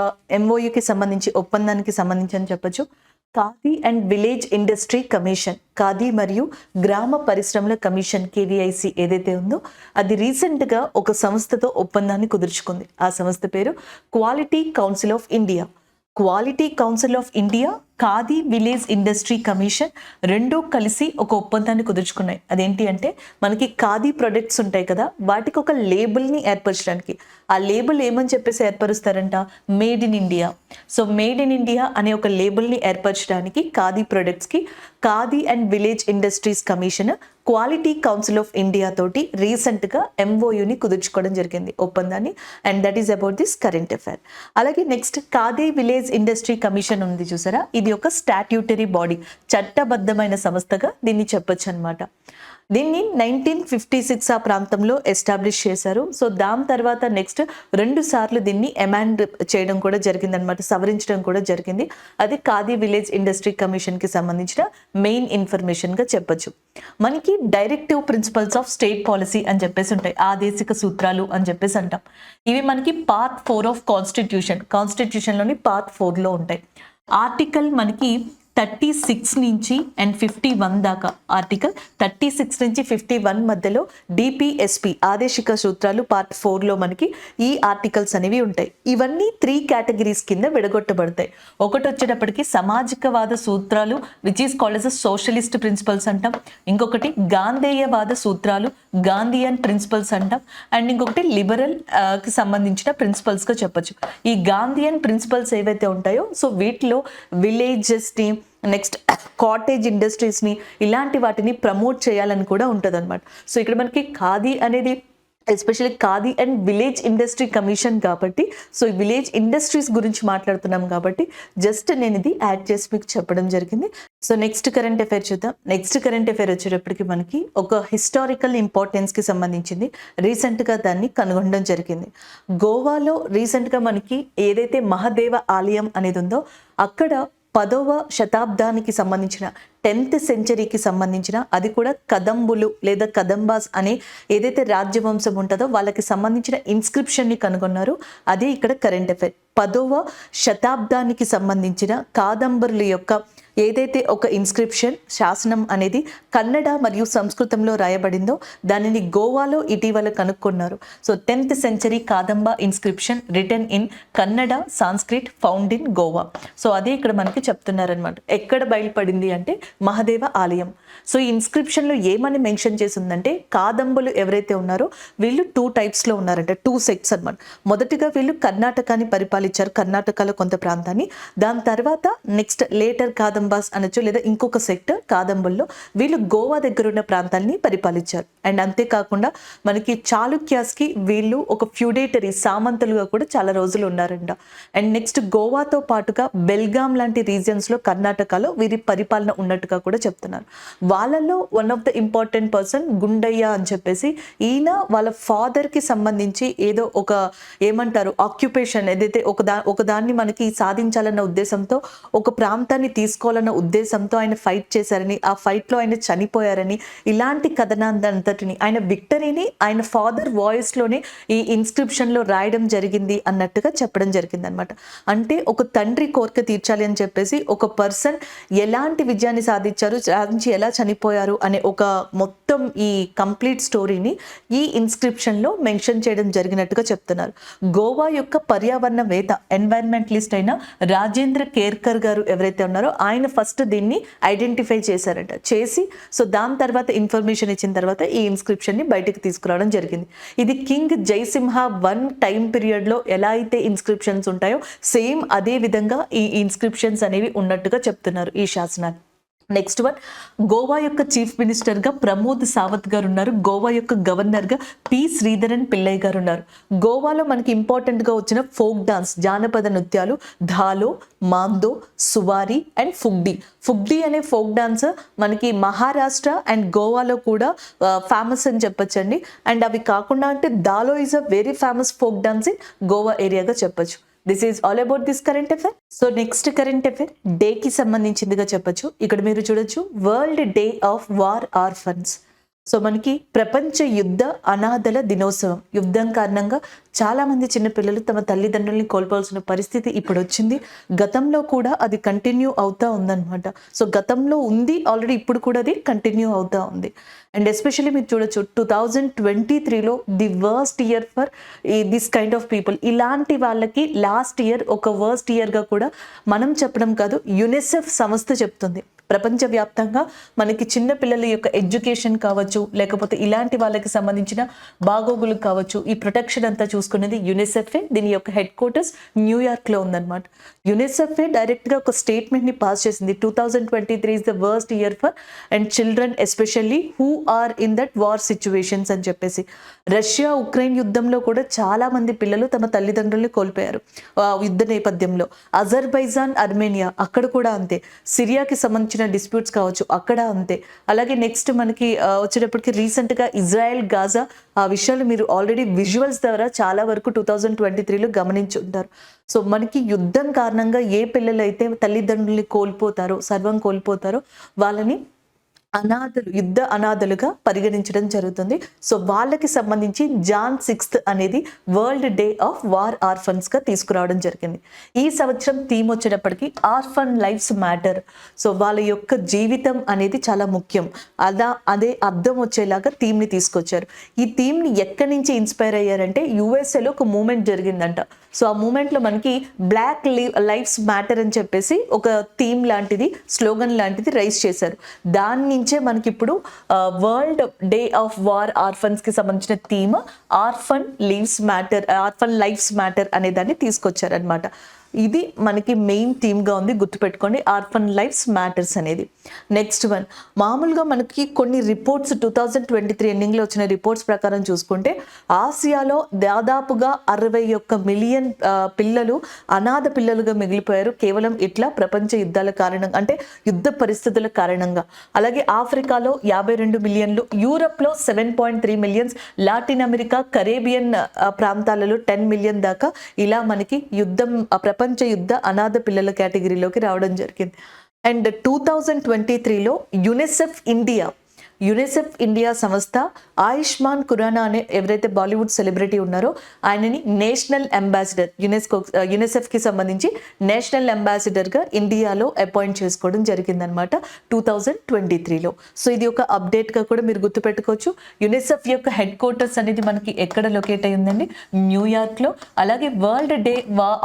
S1: MOUకి సంబంధించి, ఒప్పందానికి సంబంధించి అని చెప్పొచ్చు. Khadi and village industry commission, khadi మరియు గ్రామ పరిశ్రమల కమిషన్ KVIC ఏదైతే ఉందో అది రీసెంట్గా ఒక సంస్థతో ఒప్పందాన్ని కుదుర్చుకుంది. ఆ సంస్థ పేరు quality council of India. Quality council of India khadi village industry commission రెండూ కలిసి ఒక ఒప్పందాన్ని కుదుర్చుకున్నాయి. అదేంటి అంటే మనకి ఖాదీ ప్రొడక్ట్స్ ఉంటాయి కదా, వాటికి ఒక లేబుల్ని ఏర్పరచడానికి, ఆ లేబుల్ ఏమని చెప్పేసి ఏర్పరుస్తారంట, made in India. So made in India అనే ఒక లేబుల్ని ఏర్పరచడానికి ఖాదీ ప్రొడక్ట్స్కి khadi and village industries commission quality council of India తోటి రీసెంట్గా ఎంఓయూని కుదుర్చుకోవడం జరిగింది ఒప్పందాన్ని. And that is about this current affair. అలాగే next khadi village industry commission ఉంది చూసారా, ఇది ఒక స్టాట్యూటరీ బాడీ, చట్టబద్ధమైన సంస్థగా దీన్ని చెప్పొచ్చు అనమాట. దీన్ని 1956 ఆ ప్రాంతంలో ఎస్టాబ్లిష్ చేశారు. సో దాని తర్వాత నెక్స్ట్ 2 సార్లు దీన్ని అమెండ్ చేయడం కూడా జరిగింది అనమాట, సవరించడం కూడా జరిగింది. అది ఖాదీ విలేజ్ ఇండస్ట్రీ కమిషన్కి సంబంధించిన మెయిన్ ఇన్ఫర్మేషన్గా చెప్పొచ్చు. మనకి directive principles of state policy అని చెప్పేసి ఉంటాయి, ఆదేశిక సూత్రాలు అని చెప్పేసి అంటాం. ఇవి మనకి పార్ట్ 4 ఆఫ్ కాన్స్టిట్యూషన్లోని పార్ట్ 4లో ఉంటాయి. ఆర్టికల్ మనకి 36 నుంచి అండ్ 51 దాకా, ఆర్టికల్ 36 నుంచి 51 మధ్యలో డిపిఎస్పి ఆదేశిక సూత్రాలు పార్ట్ 4లో మనకి ఈ ఆర్టికల్స్ అనేవి ఉంటాయి. ఇవన్నీ 3 కేటగిరీస్ కింద విడగొట్టబడతాయి. ఒకటి వచ్చేటప్పటికి సామాజికవాద సూత్రాలు which is called as socialist principles అంటాం. ఇంకొకటి గాంధేయవాద సూత్రాలు, గాంధీయన్ ప్రిన్సిపల్స్ అంటాం. అండ్ ఇంకొకటి లిబరల్ కి సంబంధించిన ప్రిన్సిపల్స్గా చెప్పొచ్చు. ఈ గాంధీయన్ ప్రిన్సిపల్స్ ఏవైతే ఉంటాయో సో వీటిలో విలేజెస్ని, నెక్స్ట్ కాటేజ్ ఇండస్ట్రీస్ని, ఇలాంటి వాటిని ప్రమోట్ చేయాలని కూడా ఉంటుంది అనమాట. సో ఇక్కడ మనకి ఖాదీ అనేది especially khadi and village industry commission కాబట్టి, సో ఈ విలేజ్ ఇండస్ట్రీస్ గురించి మాట్లాడుతున్నాం కాబట్టి జస్ట్ నేను ఇది యాడ్ చేసి మీకు చెప్పడం జరిగింది. సో నెక్స్ట్ కరెంట్ అఫైర్ చూద్దాం. నెక్స్ట్ కరెంట్ అఫైర్ వచ్చేటప్పటికి మనకి ఒక హిస్టారికల్ ఇంపార్టెన్స్కి సంబంధించింది, రీసెంట్గా దాన్ని కనుగొనడం జరిగింది. గోవాలో రీసెంట్గా మనకి ఏదైతే మహాదేవ ఆలయం అనేది ఉందో అక్కడ 10వ శతాబ్దానికి సంబంధించిన 10th సెంచరీకి సంబంధించిన, అది కూడా కదంబులు లేదా కదంబాస్ అనే ఏదైతే రాజ్యవంశం ఉంటుందో వాళ్ళకి సంబంధించిన ఇన్స్క్రిప్షన్ని కనుగొన్నారు. అదే ఇక్కడ కరెంట్ అఫైర్. 10వ శతాబ్దానికి సంబంధించిన కాదంబరుల యొక్క ఏదైతే ఒక ఇన్స్క్రిప్షన్ శాసనం అనేది కన్నడ మరియు సంస్కృతంలో రాయబడిందో దానిని గోవాలో ఇటీవల కనుక్కున్నారు. So 10th century Kadamba inscription written in Kannada Sanskrit found in Goa. So అదే ఇక్కడ మనకి చెప్తున్నారనమాట. ఎక్కడ బయలుపడింది అంటే మహాదేవ ఆలయం. సో ఈ ఇన్స్క్రిప్షన్లో ఏమని మెన్షన్ చేసిందంటే కాదంబులు ఎవరైతే ఉన్నారో వీళ్ళు 2 టైప్స్లో ఉన్నారంట, 2 సెక్ట్స్ అనమాట. మొదటిగా వీళ్ళు కర్ణాటకాన్ని పరిపాలించారు, కర్ణాటకలో కొంత ప్రాంతాన్ని. దాని తర్వాత నెక్స్ట్ లేటర్ కాదంబాస్ అనొచ్చు, లేదా ఇంకొక సెక్ట్ కాదంబుల్లో వీళ్ళు గోవా దగ్గర ఉన్న ప్రాంతాన్ని పరిపాలించారు. అండ్ అంతేకాకుండా మనకి చాళుక్యాస్కి వీళ్ళు ఒక ఫ్యూడేటరీ సామంతులుగా కూడా చాలా రోజులు ఉన్నారంట. అండ్ నెక్స్ట్ గోవాతో పాటుగా బెల్గాం లాంటి రీజియన్స్లో కర్ణాటకలో వీరి పరిపాలన ఉన్నట్టుగా కూడా చెప్తున్నారు. వాళ్ళలో one of the important person Gundaiah అని చెప్పేసి, ఈయన వాళ్ళ ఫాదర్కి సంబంధించి ఏదో ఒక ఏమంటారు ఆక్యుపేషన్ ఏదైతే ఒకదాన్ని మనకి సాధించాలన్న ఉద్దేశంతో, ఒక ప్రాంతాన్ని తీసుకోవాలన్న ఉద్దేశంతో ఆయన ఫైట్ చేశారని, ఆ ఫైట్లో ఆయన చనిపోయారని, ఇలాంటి కథనాంతటిని ఆయన విక్టరీని ఆయన ఫాదర్ వాయిస్లోనే ఈ ఇన్స్క్రిప్షన్లో రాయడం జరిగింది అన్నట్టుగా చెప్పడం జరిగింది అనమాట. అంటే ఒక తండ్రి కోరిక తీర్చాలి అని చెప్పేసి ఒక పర్సన్ ఎలాంటి విజయాన్ని సాధించారు, సాధించి ఎలా చనిపోయారు అనే ఒక మొత్తం ఈ కంప్లీట్ స్టోరీని ఈ ఇన్స్క్రిప్షన్లో మెన్షన్ చేయడం జరిగినట్టుగా చెప్తున్నారు. గోవా యొక్క పర్యావరణవేత్త ఎన్వైరన్మెంటలిస్ట్ అయిన రాజేంద్ర కేర్కర్ గారు ఎవరైతే ఉన్నారో ఆయన ఫస్ట్ దీన్ని ఐడెంటిఫై చేశారట. చేసి సో దాని తర్వాత ఇన్ఫర్మేషన్ ఇచ్చిన తర్వాత ఈ ఇన్స్క్రిప్షన్ని బయటకు తీసుకురావడం జరిగింది. ఇది కింగ్ జయసింహ 1 టైం పీరియడ్లో ఎలా అయితే ఇన్స్క్రిప్షన్స్ ఉంటాయో సేమ్ అదే విధంగా ఈ ఇన్స్క్రిప్షన్స్ అనేవి ఉన్నట్టుగా చెప్తున్నారు ఈ శాసనాలు. నెక్స్ట్ వన్, గోవా యొక్క చీఫ్ మినిస్టర్గా ప్రమోద్ సావంత్ గారు ఉన్నారు. గోవా యొక్క గవర్నర్గా పి శ్రీధరన్ పిల్లయ్ గారు ఉన్నారు. గోవాలో మనకి ఇంపార్టెంట్గా వచ్చిన ఫోక్ డాన్స్ జానపద నృత్యాలు ధాలో, మాందో, సువారి అండ్ ఫుగ్డి. ఫుగ్డి అనే ఫోక్ డాన్స్ మనకి మహారాష్ట్ర అండ్ గోవాలో కూడా ఫేమస్ అని చెప్పొచ్చండి. అండ్ అవి కాకుండా అంటే Dhalo is a very famous folk dance in Goa ఏరియాగా చెప్పొచ్చు. This is all about this current affair. So next current affair డేకి సంబంధించిందిగా చెప్పొచ్చు. ఇక్కడ మీరు చూడొచ్చు, world day of war orphans. So మనకి ప్రపంచ యుద్ధ అనాథల దినోత్సవం. యుద్ధం కారణంగా చాలా మంది చిన్నపిల్లలు తమ తల్లిదండ్రుల్ని కోల్పోవాల్సిన పరిస్థితి ఇప్పుడు వచ్చింది. గతంలో కూడా అది కంటిన్యూ అవుతా ఉందన్నమాట. సో గతంలో ఉంది ఆల్రెడీ, ఇప్పుడు కూడా అది కంటిన్యూ అవుతా ఉంది. అండ్ ఎస్పెషల్లీ మీరు చూడొచ్చు 2023లో the worst year for this kind of people. ఇలాంటి వాళ్ళకి లాస్ట్ ఇయర్ ఒక వర్స్ట్ ఇయర్గా కూడా మనం చెప్పడం కాదు, యునిసెఫ్ సంస్థ చెప్తుంది. ప్రపంచవ్యాప్తంగా మనకి చిన్న పిల్లల యొక్క ఎడ్యుకేషన్ కావచ్చు, లేకపోతే ఇలాంటి వాళ్ళకి సంబంధించిన బాగోగులు కావచ్చు, ఈ ప్రొటెక్షన్ అంతా చూసుకునేది యునిసెఫే. దీని యొక్క హెడ్ క్వార్టర్స్ న్యూయార్క్లో ఉందన్నమాట. యునిసెఫే డైరెక్ట్గా ఒక స్టేట్మెంట్ని పాస్ చేసింది. 2023 is the worst year for and children especially who are in that war situations అని చెప్పేసి. రష్యా ఉక్రెయిన్ యుద్ధంలో కూడా చాలా మంది పిల్లలు తమ తల్లిదండ్రుల్ని కోల్పోయారు యుద్ధ నేపథ్యంలో. అజర్బైజాన్, అర్మేనియా అక్కడ కూడా అంతే. సిరియాకి సంబంధించిన డిస్ప్యూట్స్ కావచ్చు, అక్కడ అంతే. అలాగే నెక్స్ట్ మనకి వచ్చేటప్పటికి రీసెంట్గా ఇజ్రాయెల్, గాజా, ఆ విషయాలు మీరు ఆల్రెడీ విజువల్స్ ద్వారా చాలా వరకు 2023లో గమనించి ఉంటారు. సో మనకి యుద్ధం కారణంగా ఏ పిల్లలు అయితే తల్లిదండ్రుల్ని కోల్పోతారో, సర్వం కోల్పోతారో వాళ్ళని అనాథలు, యుద్ధ అనాథలుగా పరిగణించడం జరుగుతుంది. సో వాళ్ళకి సంబంధించి జాన్ 6 అనేది వరల్డ్ డే ఆఫ్ వార్ ఆర్ఫన్స్గా తీసుకురావడం జరిగింది. ఈ సంవత్సరం థీమ్ వచ్చేటప్పటికి ఆర్ఫన్ లైఫ్స్ మ్యాటర్. సో వాళ్ళ యొక్క జీవితం అనేది చాలా ముఖ్యం, అదే అర్థం వచ్చేలాగా థీమ్ని తీసుకొచ్చారు. ఈ థీమ్ని ఎక్కడి నుంచి ఇన్స్పైర్ అయ్యారంటే యుఎస్ఏలో ఒక మూమెంట్ జరిగిందంట. సో ఆ మూమెంట్లో మనకి బ్లాక్ లైఫ్స్ మ్యాటర్ అని చెప్పేసి ఒక థీమ్ లాంటిది, స్లోగన్ లాంటిది రైజ్ చేశారు. దాని నుంచే మనకి ఇప్పుడు world day of war orphans కి సంబంధించిన థీమ్ ఆర్ఫన్ లైఫ్స్ మ్యాటర్ అనే దాన్ని తీసుకొచ్చారనమాట. ఇది మనకి మెయిన్ థీమ్గా ఉంది, గుర్తుపెట్టుకోండి, ఆర్ఫన్ లైఫ్స్ మ్యాటర్స్ అనేది. నెక్స్ట్ వన్, మామూలుగా మనకి కొన్ని రిపోర్ట్స్ 2023 ఎండింగ్లో వచ్చిన రిపోర్ట్స్ ప్రకారం చూసుకుంటే ఆసియాలో దాదాపుగా 61 మిలియన్ పిల్లలు అనాథ పిల్లలుగా మిగిలిపోయారు, కేవలం ఇట్లా ప్రపంచ యుద్ధాల కారణంగా, అంటే యుద్ధ పరిస్థితుల కారణంగా. అలాగే ఆఫ్రికాలో 52 మిలియన్లు, యూరప్లో 7.3 మిలియన్స్, లాటిన్ అమెరికా, కరేబియన్ ప్రాంతాలలో 10 మిలియన్ దాకా ఇలా మనకి ప్రపంచ యుద్ధ అనాథ పిల్లల కేటగిరీలోకి రావడం జరిగింది. అండ్ 2023లో యునిసెఫ్ ఇండియా సంస్థ ఆయుష్మాన్ ఖురానా అనే ఎవరైతే బాలీవుడ్ సెలబ్రిటీ ఉన్నారో ఆయనని నేషనల్ అంబాసిడర్, యునిసెఫ్కి సంబంధించి నేషనల్ అంబాసిడర్గా ఇండియాలో అపాయింట్ చేసుకోవడం జరిగిందనమాట 2023లో. సో ఇది ఒక అప్డేట్గా కూడా మీరు గుర్తుపెట్టుకోవచ్చు. యునిసెఫ్ యొక్క హెడ్ క్వార్టర్స్ అనేది మనకి ఎక్కడ లొకేట్ అయి ఉందండి, న్యూయార్క్లో. అలాగే world day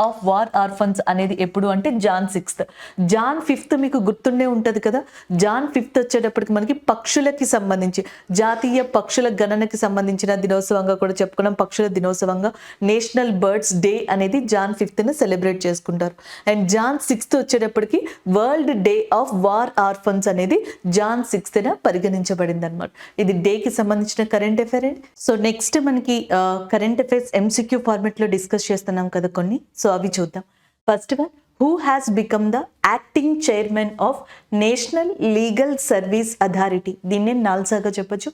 S1: of war orphans అనేది ఎప్పుడు అంటే జాన్ 6. జాన్ 5 మీకు గుర్తుండే ఉంటుంది కదా. జాన్ 5 వచ్చేటప్పటికి మనకి పక్షులకి సంబంధించి జాతీయ పక్షుల గణనకి సంబంధించిన దినోత్సవంగా కూడా చెప్పుకున్నాం. పక్షుల దినోత్సవంగా నేషనల్ బర్డ్స్ డే అనేది జాన్ 5న సెలబ్రేట్ చేసుకుంటారు. అండ్ జాన్ 6 వచ్చేటప్పటికి world day of war orphans అనేది జాన్ 6న పరిగణించబడింది అనమాట. ఇది డేకి సంబంధించిన కరెంట్ అఫైర్ అండి. సో నెక్స్ట్ మనకి కరెంట్ అఫైర్స్ MCQ ఫార్మెట్లో డిస్కస్ చేస్తున్నాం కదా కొన్ని. సో అవి చూద్దాం. First one, who has become the acting chairman of National Legal Service Authority? దీన్నే నాల్సాగా చెప్పొచ్చు.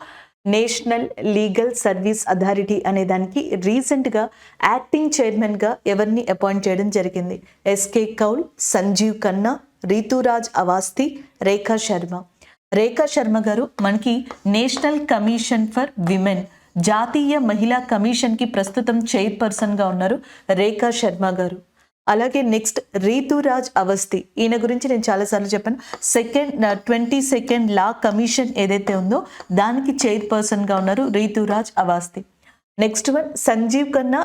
S1: నేషనల్ లీగల్ సర్వీస్ అథారిటీ అనే దానికి రీసెంట్గా యాక్టింగ్ చైర్మన్గా ఎవరిని అపాయింట్ చేయడం జరిగింది? ఎస్కే కౌల్, సంజీవ్ ఖన్నా, రీతురాజ్ అవస్థి, రేఖా శర్మ గారు మనకి నేషనల్ కమిషన్ ఫర్ విమెన్, జాతీయ మహిళా కమిషన్కి ప్రస్తుతం చైర్పర్సన్గా ఉన్నారు రేఖా శర్మ గారు. అలాగే నెక్స్ట్ రీతురాజ్ అవస్థి, ఈయన గురించి నేను చాలాసార్లు చెప్పాను. 22nd లా కమిషన్ ఏదైతే ఉందో దానికి చైర్పర్సన్గా ఉన్నారు Rituraj Awasthi. Next one, Sanjiv Khanna,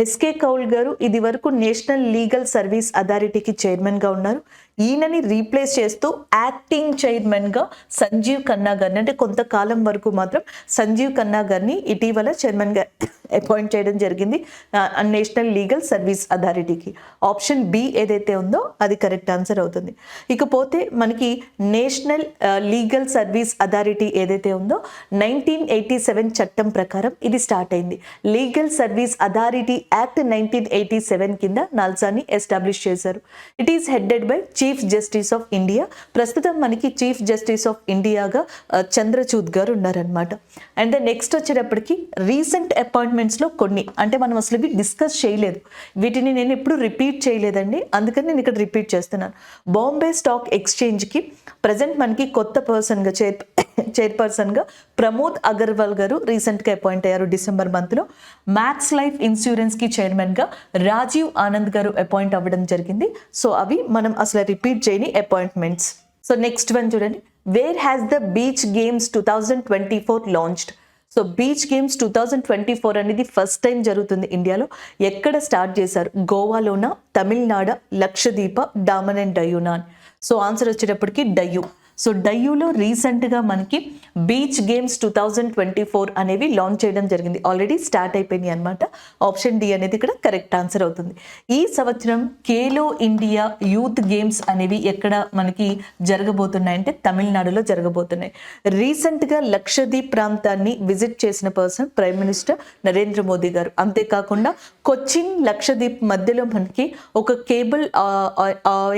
S1: S K Kaul garu ఇది వరకు నేషనల్ లీగల్ సర్వీస్ అథారిటీకి చైర్మన్గా ఉన్నారు. ఈయనని రీప్లేస్ చేస్తూ యాక్టింగ్ చైర్మన్గా సంజీవ్ ఖన్నా గారిని, అంటే కొంతకాలం వరకు మాత్రం సంజీవ్ ఖన్నా గారిని ఇటీవల చైర్మన్గా అపాయింట్ చేయడం జరిగింది నేషనల్ లీగల్ సర్వీస్ అథారిటీకి. ఆప్షన్ బి ఏదైతే ఉందో అది కరెక్ట్ ఆన్సర్ అవుతుంది. ఇకపోతే మనకి నేషనల్ లీగల్ సర్వీస్ అథారిటీ ఏదైతే ఉందో 1987 చట్టం ప్రకారం ఇది స్టార్ట్ అయింది. లీగల్ సర్వీస్ అథారిటీ యాక్ట్ 1987 కింద నాల్సాని ఎస్టాబ్లిష్ చేశారు. It is headed by chief justice of India. ప్రస్తుతం మనకి చీఫ్ జస్టిస్ ఆఫ్ ఇండియాగా చంద్రచూడ్ గారు ఉన్నారనమాట. అండ్ నెక్స్ట్ వచ్చేటప్పటికి రీసెంట్ అపాయింట్మెంట్స్లో కొన్ని, అంటే మనం అసలు ఇవి డిస్కస్ చేయలేదు, వీటిని నేను ఎప్పుడు రిపీట్ చేయలేదండి, అందుకని నేను ఇక్కడ రిపీట్ చేస్తున్నాను. బాంబే స్టాక్ ఎక్స్చేంజ్కి ప్రజెంట్ మనకి కొత్త పర్సన్గా చైర్పర్సన్గా ప్రమోద్ అగర్వాల్ గారు రీసెంట్గా అపాయింట్ అయ్యారు డిసెంబర్ మంత్లో. మ్యాక్స్ లైఫ్ ఇన్సూరెన్స్కి చైర్మన్గా రాజీవ్ ఆనంద్ గారు అపాయింట్ అవ్వడం జరిగింది. సో అవి మనం అసలు రిపీట్ చేయని అపాయింట్మెంట్స్. సో నెక్స్ట్ వన్ చూడండి, where has the beach games 2024 launched. So beach games 2024 అనేది ఫస్ట్ టైం జరుగుతుంది ఇండియాలో. ఎక్కడ స్టార్ట్ చేశారు? గోవాలోనా, తమిళనాడు, లక్షద్వీప, డామన్ అండ్ డయూనా. సో ఆన్సర్ వచ్చేటప్పటికి డయ్యూ. సో డయ్యూలో రీసెంట్గా మనకి బీచ్ గేమ్స్ 2024 అనేవి లాంచ్ చేయడం జరిగింది. ఆల్రెడీ స్టార్ట్ అయిపోయినాయి అనమాట. ఆప్షన్ డి అనేది ఇక్కడ కరెక్ట్ ఆన్సర్ అవుతుంది. ఈ సంవత్సరం ఖేలో ఇండియా యూత్ గేమ్స్ అనేవి ఎక్కడ మనకి జరగబోతున్నాయంటే తమిళనాడులో జరగబోతున్నాయి. రీసెంట్గా లక్షద్వీప్ ప్రాంతాన్ని విజిట్ చేసిన person prime minister Narendra Modi గారు. అంతేకాకుండా కొచ్చిన్ లక్షద్వీప్ మధ్యలో మనకి ఒక కేబుల్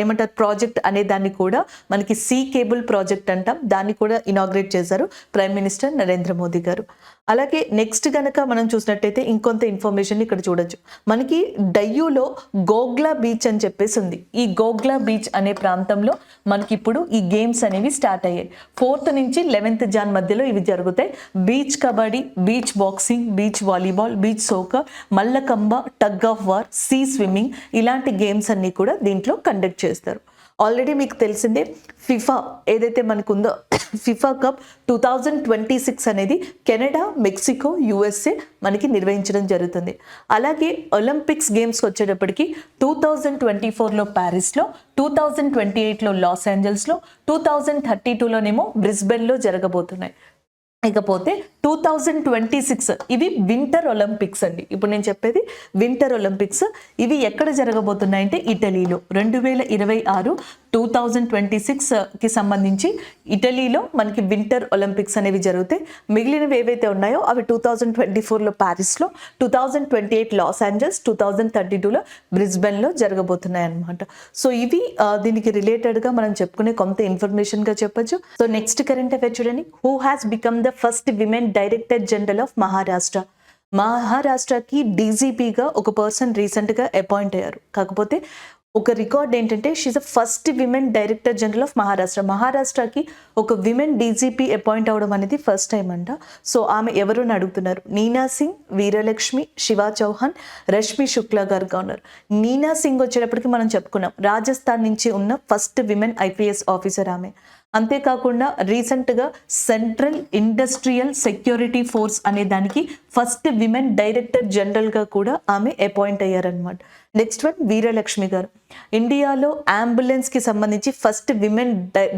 S1: ఏమంటారు ప్రాజెక్ట్ అనే దాన్ని కూడా మనకి సీ కేబుల్ ప్రాజెక్ట్ అంటాం, దాన్ని కూడా ఇనాగ్రేట్ చేశారు ప్రైమ్ మినిస్టర్ నరేంద్ర మోదీ గారు. అలాగే నెక్స్ట్ కనుక మనం చూసినట్టయితే ఇంకొంత ఇన్ఫర్మేషన్ ఇక్కడ చూడొచ్చు. మనకి డయ్యూలో గోగ్లా బీచ్ అని చెప్పేసి ఉంది. ఈ గోగ్లా బీచ్ అనే ప్రాంతంలో మనకి ఇప్పుడు ఈ గేమ్స్ అనేవి స్టార్ట్ అయ్యాయి. 4th నుంచి 11th జాన్ మధ్యలో ఇవి జరుగుతాయి. Beach kabaddi, beach boxing, beach volleyball, beach soccer, mallakhamb, tug of war, sea swimming ఇలాంటి గేమ్స్ అన్ని కూడా దీంట్లో కండక్ట్ చేస్తారు. ఆల్రెడీ మీకు తెలిసిందే ఫిఫా ఏదైతే మనకు ఉందో ఫిఫా కప్ 2026 అనేది కెనడా, మెక్సికో, యుఎస్ఏ మనకి నిర్వహించడం జరుగుతుంది. అలాగే ఒలింపిక్స్ గేమ్స్కి వచ్చేటప్పటికి 2024లో ప్యారిస్లో, 2028లో లాస్ ఏంజల్స్లో, 2032లోనేమో బ్రిస్బెన్లో జరగబోతున్నాయి. ఇకపోతే 2026 ఇవి వింటర్ ఒలింపిక్స్ అండి. ఇప్పుడు నేను చెప్పేది వింటర్ ఒలింపిక్స్. ఇవి ఎక్కడ జరగబోతున్నాయంటే ఇటలీలో. 2026 2026కి సంబంధించి ఇటలీలో మనకి వింటర్ ఒలింపిక్స్ అనేవి జరుగుతాయి. మిగిలినవి ఏవైతే ఉన్నాయో అవి 2024లో ప్యారిస్లో, 2028 లాస్ ఏంజల్స్, 2032లో బ్రిస్బెన్లో జరగబోతున్నాయి అన్నమాట. సో ఇవి దీనికి రిలేటెడ్గా మనం చెప్పుకునే కొంత ఇన్ఫర్మేషన్గా చెప్పొచ్చు. సో నెక్స్ట్ కరెంట్ అఫైర్ చూడండి, who has become the first women director general of Maharashtra. మహారాష్ట్రకి డీజీపీగా ఒక పర్సన్ రీసెంట్గా అపాయింట్ అయ్యారు. కాకపోతే ఒక రికార్డ్ ఏంటంటే she is the first women director general of Maharashtra. మహారాష్ట్రకి ఒక విమెన్ డీజీపీ అపాయింట్ అవ్వడం అనేది ఫస్ట్ టైం అంట. సో ఆమె ఎవరు అని అడుగుతున్నారు. నీనా సింగ్, వీరలక్ష్మి, శివా చౌహాన్, రష్మి శుక్లా గారుగా ఉన్నారు. నీనా సింగ్ వచ్చేటప్పటికి మనం చెప్పుకున్నాం రాజస్థాన్ నుంచి ఉన్న ఫస్ట్ విమెన్ ఐపీఎస్ ఆఫీసర్ ఆమె. అంతేకాకుండా రీసెంట్గా సెంట్రల్ ఇండస్ట్రియల్ సెక్యూరిటీ ఫోర్స్ అనే దానికి ఫస్ట్ విమెన్ డైరెక్టర్ జనరల్గా కూడా ఆమె అపాయింట్ అయ్యారనమాట. నెక్స్ట్ వన్ వీరలక్ష్మి గారు. ఇండియాలో అంబులెన్స్కి సంబంధించి ఫస్ట్ విమెన్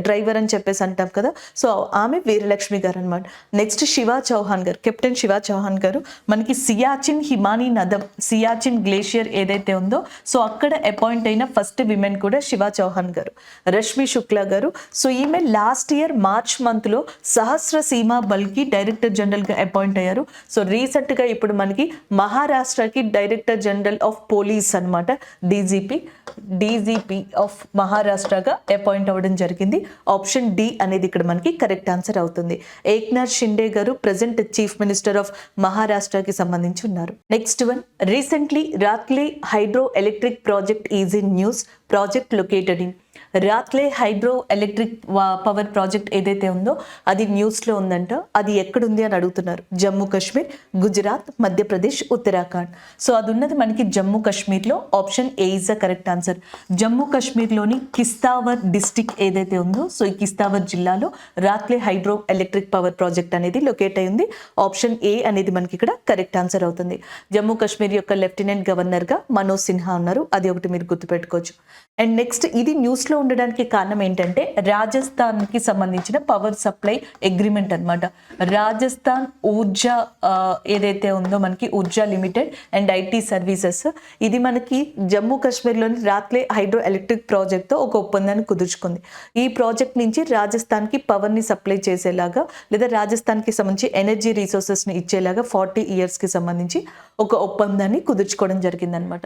S1: డ్రైవర్ అని చెప్పేసి అంటాం కదా, సో ఆమె వీరలక్ష్మి గారు అనమాట. నెక్స్ట్ శివా చౌహాన్ గారు, కెప్టెన్ శివా చౌహాన్ గారు మనకి సియాచిన్ హిమానీ నదం, సియాచిన్ గ్లేషియర్ ఏదైతే ఉందో సో అక్కడ అపాయింట్ అయిన ఫస్ట్ విమెన్ కూడా శివా చౌహాన్ గారు. రష్మి శుక్లా గారు, సో ఈమె లాస్ట్ ఇయర్ మార్చ్ మంత్లో సహస్ర సీమా బల్కి డైరెక్టర్ జనరల్గా అపాయింట్ అయ్యారు. సో రీసెంట్గా ఇప్పుడు మనకి మహారాష్ట్రకి డైరెక్టర్ జనరల్ ఆఫ్ పోలీస్ అనమాట, డీజీపీ ఆఫ్ మహారాష్ట్రగా అపాయింట్ అవ్వడం జరిగింది. ఆప్షన్ డి అనేది ఇక్కడ మనకి కరెక్ట్ ఆన్సర్ అవుతుంది. Eknath Shinde garu present chief minister of మహారాష్ట్రకి సంబంధించి ఉన్నారు. Next one, recently Ratle hydro electric project is in news. Project located in Ratle hydro electric power project ఏదైతే ఉందో అది న్యూస్లో ఉందంట. అది ఎక్కడుంది అని అడుగుతున్నారు. జమ్మూ కాశ్మీర్, గుజరాత్, మధ్యప్రదేశ్, ఉత్తరాఖండ్. సో అది ఉన్నది మనకి జమ్మూ కాశ్మీర్లో. Option A is the correct answer. Jammu కాశ్మీర్లోని కిస్తావర్ డిస్టిక్ ఏదైతే ఉందో సో ఈ కిస్తావర్ జిల్లాలో Ratle hydro electric power project అనేది లొకేట్ అయింది. ఆప్షన్ ఏ అనేది మనకి ఇక్కడ కరెక్ట్ ఆన్సర్ అవుతుంది. జమ్మూ కాశ్మీర్ యొక్క లెఫ్టినెంట్ గవర్నర్గా మనోజ్ సిన్హా ఉన్నారు, అది ఒకటి మీరు గుర్తుపెట్టుకోవచ్చు. అండ్ నెక్స్ట్ ఇది న్యూస్లో ఉండడానికి కారణం ఏంటంటే రాజస్థాన్కి సంబంధించిన పవర్ సప్లై అగ్రిమెంట్ అనమాట. రాజస్థాన్ ఊర్జా ఏదైతే ఉందో మనకి Urja limited and IT services, ఇది మనకి జమ్మూ కాశ్మీర్లోని రాత్లే హైడ్రో ఎలక్ట్రిక్ ప్రాజెక్ట్తో ఒక ఒప్పందాన్ని కుదుర్చుకుంది. ఈ ప్రాజెక్ట్ నుంచి రాజస్థాన్కి పవర్ని సప్లై చేసేలాగా లేదా రాజస్థాన్కి సంబంధించి ఎనర్జీ రిసోర్సెస్ని ఇచ్చేలాగా 40 yearsకి సంబంధించి ఒక ఒప్పందాన్ని కుదుర్చుకోవడం జరిగిందనమాట.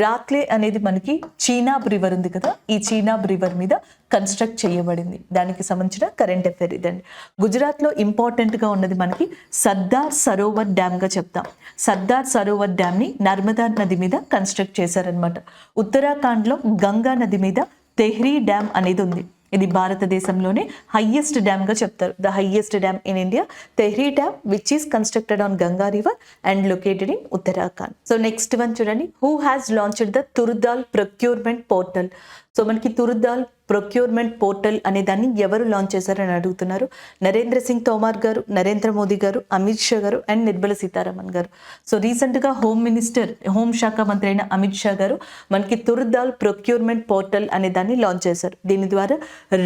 S1: రాత్లే అనేది మనకి చీనాబ్ రివర్ ఉంది కదా, ఈ చీనాబ్ రివర్ మీద కన్స్ట్రక్ట్ చేయబడింది. దానికి సంబంధించిన కరెంట్ అఫైర్ ఇదండి. గుజరాత్లో ఇంపార్టెంట్గా ఉన్నది మనకి సర్దార్ సరోవర్ డ్యామ్గా చెప్తాం. సర్దార్ సరోవర్ డ్యామ్ని నర్మదా నది మీద కన్స్ట్రక్ట్ చేశారనమాట. ఉత్తరాఖండ్లో గంగా నది మీద తెహ్రీ డ్యామ్ అనేది ఉంది. ఇది భారతదేశంలోనే హైయెస్ట్ డ్యామ్గా చెప్తారు. The highest dam in India, Tehri dam, which is constructed on Ganga river and located in Uttarakhand. So next one చూడండి, who has launched the tur dal procurement portal. So మనకి తుర్దాల్ ప్రొక్యూర్మెంట్ పోర్టల్ అనే దాన్ని ఎవరు లాంచ్ చేశారని అడుగుతున్నారు. నరేంద్ర సింగ్ తోమార్ గారు, నరేంద్ర మోదీ గారు, అమిత్ షా గారు అండ్ నిర్మలా సీతారామన్ గారు. సో రీసెంట్గా హోంశాఖ మంత్రి అయిన అమిత్ షా గారు మనకి తుర్దాల్ ప్రొక్యూర్మెంట్ పోర్టల్ అనే దాన్ని లాంచ్ చేశారు. దీని ద్వారా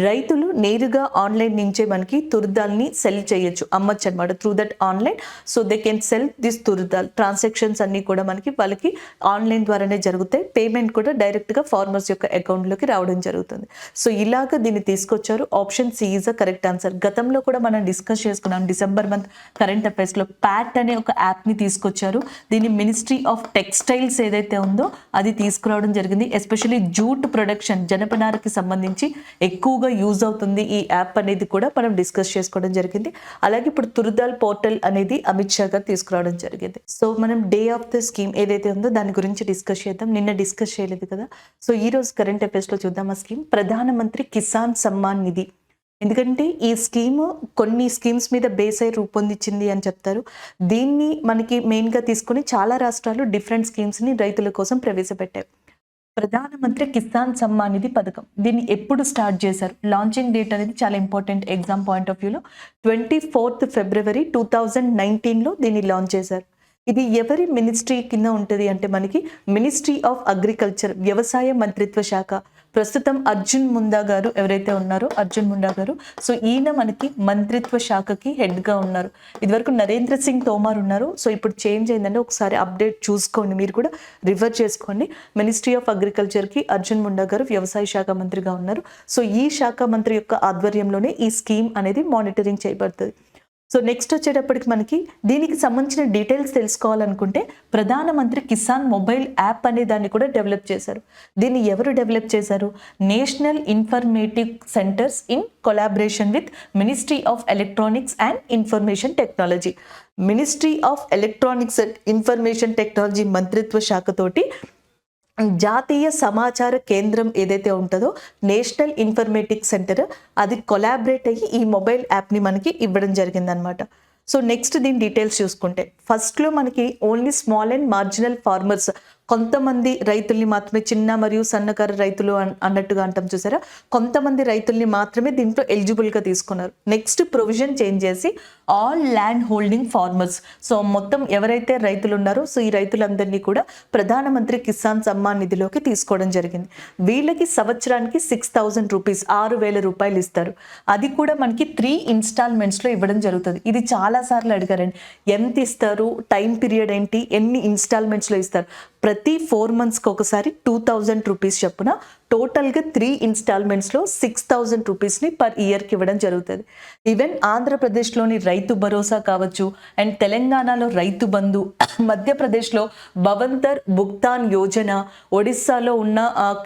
S1: రైతులు నేరుగా ఆన్లైన్ నుంచే మనకి తుర్దాల్ని సెల్ చేయొచ్చు, అమ్మచ్చు అనమాట, through that online. So they can sell this tur dal. Transactions అన్ని కూడా వాళ్ళకి ఆన్లైన్ ద్వారానే జరుగుతాయి. పేమెంట్ కూడా డైరెక్ట్గా ఫార్మర్స్ యొక్క అకౌంట్లోకి రావడం జరుగుతుంది. సో ఇలాగ దీన్ని తీసుకొచ్చారు. Option C is the correct answer. గతంలో కూడా మనం డిస్కస్ చేసుకున్నాం డిసెంబర్ మంత్ కరెంట్ అఫైర్స్లో. ప్యాట్ అనే ఒక యాప్ని తీసుకొచ్చారు. దీన్ని మినిస్ట్రీ ఆఫ్ టెక్స్టైల్స్ ఏదైతే ఉందో అది తీసుకురావడం జరిగింది. ఎస్పెషల్లీ జూట్ ప్రొడక్షన్, జనపనారకి సంబంధించి ఎక్కువగా యూజ్ అవుతుంది ఈ యాప్ అనేది కూడా మనం డిస్కస్ చేసుకోవడం జరిగింది. అలాగే ఇప్పుడు తుర్దాల్ పోర్టల్ అనేది అమిత్ షా గారు తీసుకురావడం జరిగింది. సో మనం డే ఆఫ్ ద స్కీమ్ ఏదైతే ఉందో దాని గురించి డిస్కస్ చేద్దాం. నిన్న డిస్కస్ చేయలేదు కదా. సో ఈ రోజు కరెంట్ అఫైర్స్లో చూద్దాం. ఆ స్కీమ్ ప్రధానమంత్రి కిసాన్ సమ్మాన్ నిధి. ఎందుకంటే ఈ స్కీమ్ కొన్ని స్కీమ్స్ మీద బేస్ అయి రూపొందించింది అని చెప్తారు. దీన్ని మనకి మెయిన్గా తీసుకుని చాలా రాష్ట్రాలు డిఫరెంట్ స్కీమ్స్ని రైతుల కోసం ప్రవేశపెట్టాయి. ప్రధానమంత్రి కిసాన్ సమ్మాన్ నిధి పథకం, దీన్ని ఎప్పుడు స్టార్ట్ చేశారు? లాంచింగ్ డేట్ అనేది చాలా ఇంపార్టెంట్ ఎగ్జామ్ పాయింట్ ఆఫ్ వ్యూలో. 24 ఫిబ్రవరి 2019లో దీన్ని లాంచ్ చేశారు. ఇది ఎవరి మినిస్ట్రీ కింద ఉంటుంది అంటే మనకి మినిస్ట్రీ ఆఫ్ అగ్రికల్చర్, వ్యవసాయ మంత్రిత్వ శాఖ. ప్రస్తుతం అర్జున్ ముండా గారు ఎవరైతే ఉన్నారో, అర్జున్ ముండా గారు, సో ఈయన మనకి మంత్రిత్వ శాఖకి హెడ్గా ఉన్నారు. ఇదివరకు నరేంద్ర సింగ్ తోమార్ ఉన్నారు. సో ఇప్పుడు చేంజ్ అయిందంటే ఒకసారి అప్డేట్ చూసుకోండి, మీరు కూడా రిఫర్ చేసుకోండి. మినిస్ట్రీ ఆఫ్ అగ్రికల్చర్కి అర్జున్ ముండా గారు వ్యవసాయ శాఖ మంత్రిగా ఉన్నారు. సో ఈ శాఖ మంత్రి యొక్క ఆధ్వర్యంలోనే ఈ స్కీమ్ అనేది మానిటరింగ్ చేయబడుతుంది. సో నెక్స్ట్ వచ్చేటప్పటికి మనకి దీనికి సంబంధించిన డీటెయిల్స్ తెలుసుకోవాలనుకుంటే ప్రధానమంత్రి కిసాన్ మొబైల్ యాప్ అనే దాన్ని కూడా డెవలప్ చేశారు. దీన్ని ఎవరు డెవలప్ చేశారు? National informative centres in collaboration with ministry of electronics and information technology. Ministry of electronics and information technology మంత్రిత్వ శాఖతోటి జాతీయ సమాచార కేంద్రం ఏదైతే ఉంటుందో నేషనల్ ఇన్ఫర్మేటిక్ సెంటర్, అది కొలాబరేట్ అయ్యి ఈ మొబైల్ యాప్ని మనకి ఇవ్వడం జరిగిందనమాట. సో నెక్స్ట్ దీని డీటెయిల్స్ చూసుకుంటే ఫస్ట్లో మనకి only small and marginal farmers, కొంతమంది రైతుల్ని మాత్రమే, చిన్న మరియు సన్నకారు రైతులు అన్నట్టుగా అంటాం చూసారా, కొంతమంది రైతుల్ని మాత్రమే దీంట్లో ఎలిజిబుల్గా తీసుకున్నారు. నెక్స్ట్ ప్రొవిజన్ చేంజ్ చేసి all land holding farmers, so మొత్తం ఎవరైతే రైతులు ఉన్నారో సో ఈ రైతులందరినీ కూడా ప్రధానమంత్రి కిసాన్ సమ్మాన్ నిధిలోకి తీసుకోవడం జరిగింది. వీళ్ళకి సంవత్సరానికి 6,000 రూపీస్, 6,000 రూపాయలు ఇస్తారు. అది కూడా మనకి 3 ఇన్స్టాల్మెంట్స్లో ఇవ్వడం జరుగుతుంది. ఇది చాలాసార్లు అడిగారండి, ఎంత ఇస్తారు, టైం పీరియడ్ ఏంటి, ఎన్ని ఇన్స్టాల్మెంట్స్లో ఇస్తారు. ప్రతి 4 monthsకి ఒకసారి 2,000 రూపీస్ చొప్పున టోటల్గా 3 ఇన్స్టాల్మెంట్స్లో 6,000 రూపీస్ని పర్ ఇయర్కి ఇవ్వడం జరుగుతుంది. ఈవెన్ ఆంధ్రప్రదేశ్లోని రైతు భరోసా కావచ్చు, అండ్ తెలంగాణలో రైతు బంధు, మధ్యప్రదేశ్లో భవంతర్ భుక్తాన్ యోజన, ఒడిస్సాలో ఉన్న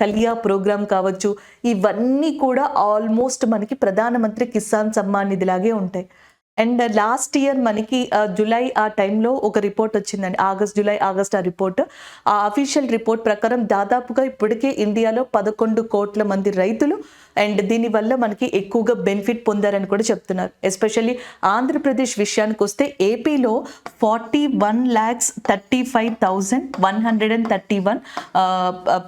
S1: కలియా ప్రోగ్రామ్ కావచ్చు, ఇవన్నీ కూడా ఆల్మోస్ట్ మనకి ప్రధానమంత్రి కిసాన్ సమ్మాన్ నిధిలాగే ఉంటాయి. అండ్ లాస్ట్ ఇయర్ మనకి జూలై ఆ టైంలో ఒక రిపోర్ట్ వచ్చిందండి, జూలై ఆగస్ట్ ఆ రిపోర్ట్. ఆ అఫీషియల్ రిపోర్ట్ ప్రకారం దాదాపుగా ఇప్పటికే ఇండియాలో 11 కోట్ల మంది రైతులు అండ్ దీనివల్ల మనకి ఎక్కువగా బెనిఫిట్ పొందారని కూడా చెప్తున్నారు. ఎస్పెషల్లీ ఆంధ్రప్రదేశ్ విషయానికి వస్తే ఏపీలో 41,35,131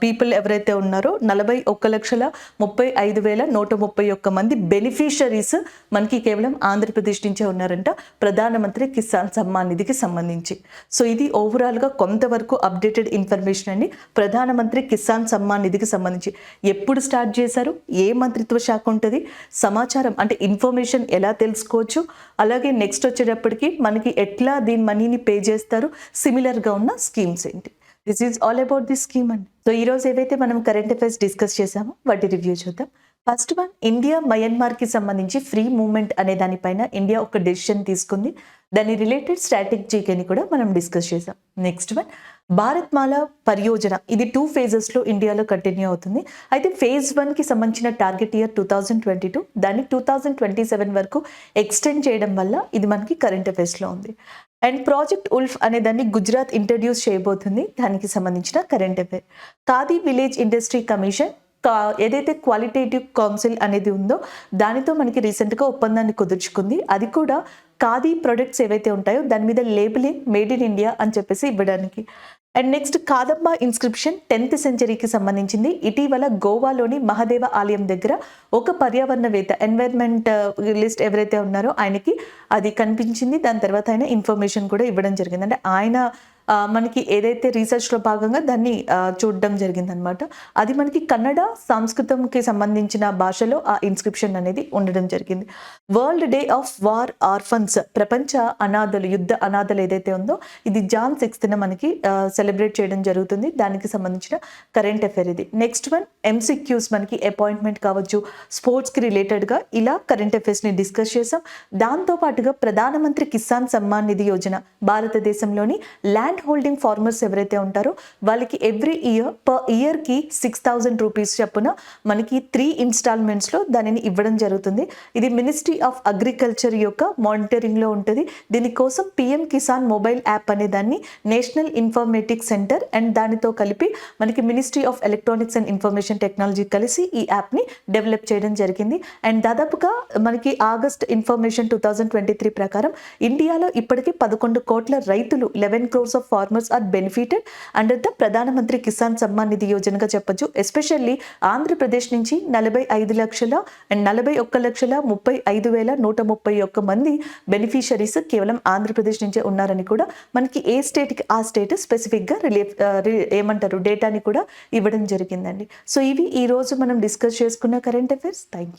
S1: పీపుల్ ఎవరైతే ఉన్నారో 41,35,131 మంది బెనిఫిషరీస్ మనకి కేవలం ఆంధ్రప్రదేశ్ నుంచే ఉన్నారంట, ప్రధానమంత్రి కిసాన్ సమ్మాన్ నిధికి సంబంధించి. సో ఇది ఓవరాల్గా కొంతవరకు అప్డేటెడ్ ఇన్ఫర్మేషన్ అండి ప్రధానమంత్రి కిసాన్ సమ్మాన్ నిధికి సంబంధించి. ఎప్పుడు స్టార్ట్ చేశారు, ఏ మంత్రిత్వ శాఖ ఉంటుంది, సమాచారం అంటే ఇన్ఫర్మేషన్ ఎలా తెలుసుకోవచ్చు, అలాగే నెక్స్ట్ వచ్చేటప్పటికి మనకి ఎట్లా దీని మనీని పే చేస్తారు, సిమిలర్గా ఉన్న స్కీమ్స్ ఏంటి. This is all about this scheme అండి. సో ఈరోజు ఏవైతే మనం కరెంట్ అఫైర్స్ డిస్కస్ చేసామో వాటి రివ్యూ చూద్దాం. ఫస్ట్ వన్, ఇండియా మయన్మార్కి సంబంధించి ఫ్రీ మూవ్మెంట్ అనే దానిపైన ఇండియా ఒక డెసిషన్ తీసుకుంది. దాని రిలేటెడ్ స్ట్రాటజీని కూడా మనం డిస్కస్ చేసాం. నెక్స్ట్ వన్, భారత్మాల పరియోజన, ఇది 2 phases ఇండియాలో కంటిన్యూ అవుతుంది. అయితే phase 1కి సంబంధించిన టార్గెట్ ఇయర్ 2022, దాన్ని 2027 వరకు ఎక్స్టెండ్ చేయడం వల్ల ఇది మనకి కరెంట్ అఫైర్స్లో ఉంది. అండ్ ప్రాజెక్ట్ ఉల్ఫ్ అనే దాన్ని గుజరాత్ ఇంట్రడ్యూస్ చేయబోతుంది, దానికి సంబంధించిన current affair. Khadi village industry commission ఏదైతే క్వాలిటేటివ్ కౌన్సిల్ అనేది ఉందో దానితో మనకి రీసెంట్గా ఒప్పందాన్ని కుదుర్చుకుంది. అది కూడా ఖాదీ ప్రొడక్ట్స్ ఏవైతే ఉంటాయో దాని మీద లేబులింగ్ మేడ్ ఇన్ ఇండియా అని చెప్పేసి ఇవ్వడానికి. అండ్ నెక్స్ట్ కాదమ్మ ఇన్స్క్రిప్షన్ 10th సెంచరీకి సంబంధించింది. ఇటీవల గోవాలోని మహదేవ ఆలయం దగ్గర ఒక పర్యావరణవేత్త ఎన్వైర్న్మెంట్ లిస్ట్ ఎవరైతే ఉన్నారో ఆయనకి అది కనిపించింది. దాని తర్వాత ఆయన ఇన్ఫర్మేషన్ కూడా ఇవ్వడం జరిగింది. అంటే ఆయన మనకి ఏదైతే రీసెర్చ్లో భాగంగా దాన్ని చూడడం జరిగిందనమాట. అది మనకి కన్నడ సంస్కృతంకి సంబంధించిన భాషలో ఆ ఇన్స్క్రిప్షన్ అనేది ఉండడం జరిగింది. World day of war orphans, ప్రపంచ అనాథలు, యుద్ధ అనాథలు ఏదైతే ఉందో ఇది Jan 6th మనకి సెలబ్రేట్ చేయడం జరుగుతుంది. దానికి సంబంధించిన కరెంట్ అఫైర్ ఇది. నెక్స్ట్ వన్ MCQs, మనకి అపాయింట్మెంట్ కావచ్చు, స్పోర్ట్స్కి రిలేటెడ్గా ఇలా కరెంట్ అఫైర్స్ని డిస్కస్ చేసాం. దాంతోపాటుగా ప్రధానమంత్రి కిసాన్ సమ్మాన్ నిధి యోజన, భారతదేశంలోని ల్యాండ్ హోల్డింగ్ ఫార్మర్స్ ఎవరైతే ఉంటారో వాళ్ళకి ఎవ్రీ ఇయర్ పర్ ఇయర్కి 6,000 రూపీస్ చొప్పున మనకి 3 ఇన్స్టాల్మెంట్స్లో దానిని ఇవ్వడం జరుగుతుంది. ఇది మినిస్ట్రీ ఆఫ్ అగ్రికల్చర్ యొక్క మానిటరింగ్లో ఉంటుంది. దీనికోసం PM కిసాన్ మొబైల్ యాప్ అనే దాన్ని నేషనల్ ఇన్ఫర్మేటిక్స్ సెంటర్ అండ్ దానితో కలిపి మనకి ministry of electronics and information technology కలిసి ఈ యాప్ని డెవలప్ చేయడం జరిగింది. అండ్ దాదాపుగా మనకి ఆగస్ట్ ఇన్ఫర్మేషన్ 2023 ప్రకారం ఇండియాలో ఇప్పటికీ 11 కోట్ల రైతులు 11 crores of farmers are benefited under the ప్రధానమంత్రి కిసాన్ సమ్మాన్ నిధి యోజనగా చెప్పొచ్చు. ఎస్పెషల్లీ ఆంధ్రప్రదేశ్ నుంచి 45,41,35,131 మంది బెనిఫిషరీస్ కేవలం ఆంధ్రప్రదేశ్ నుంచే ఉన్నారని కూడా మనకి ఏ స్టేట్కి ఆ స్టేట్ స్పెసిఫిక్గా డేటాని కూడా ఇవ్వడం జరిగిందండి. సో ఇవి ఈ రోజు మనం డిస్కస్ చేసుకున్న కరెంట్ అఫైర్స్. Thank you.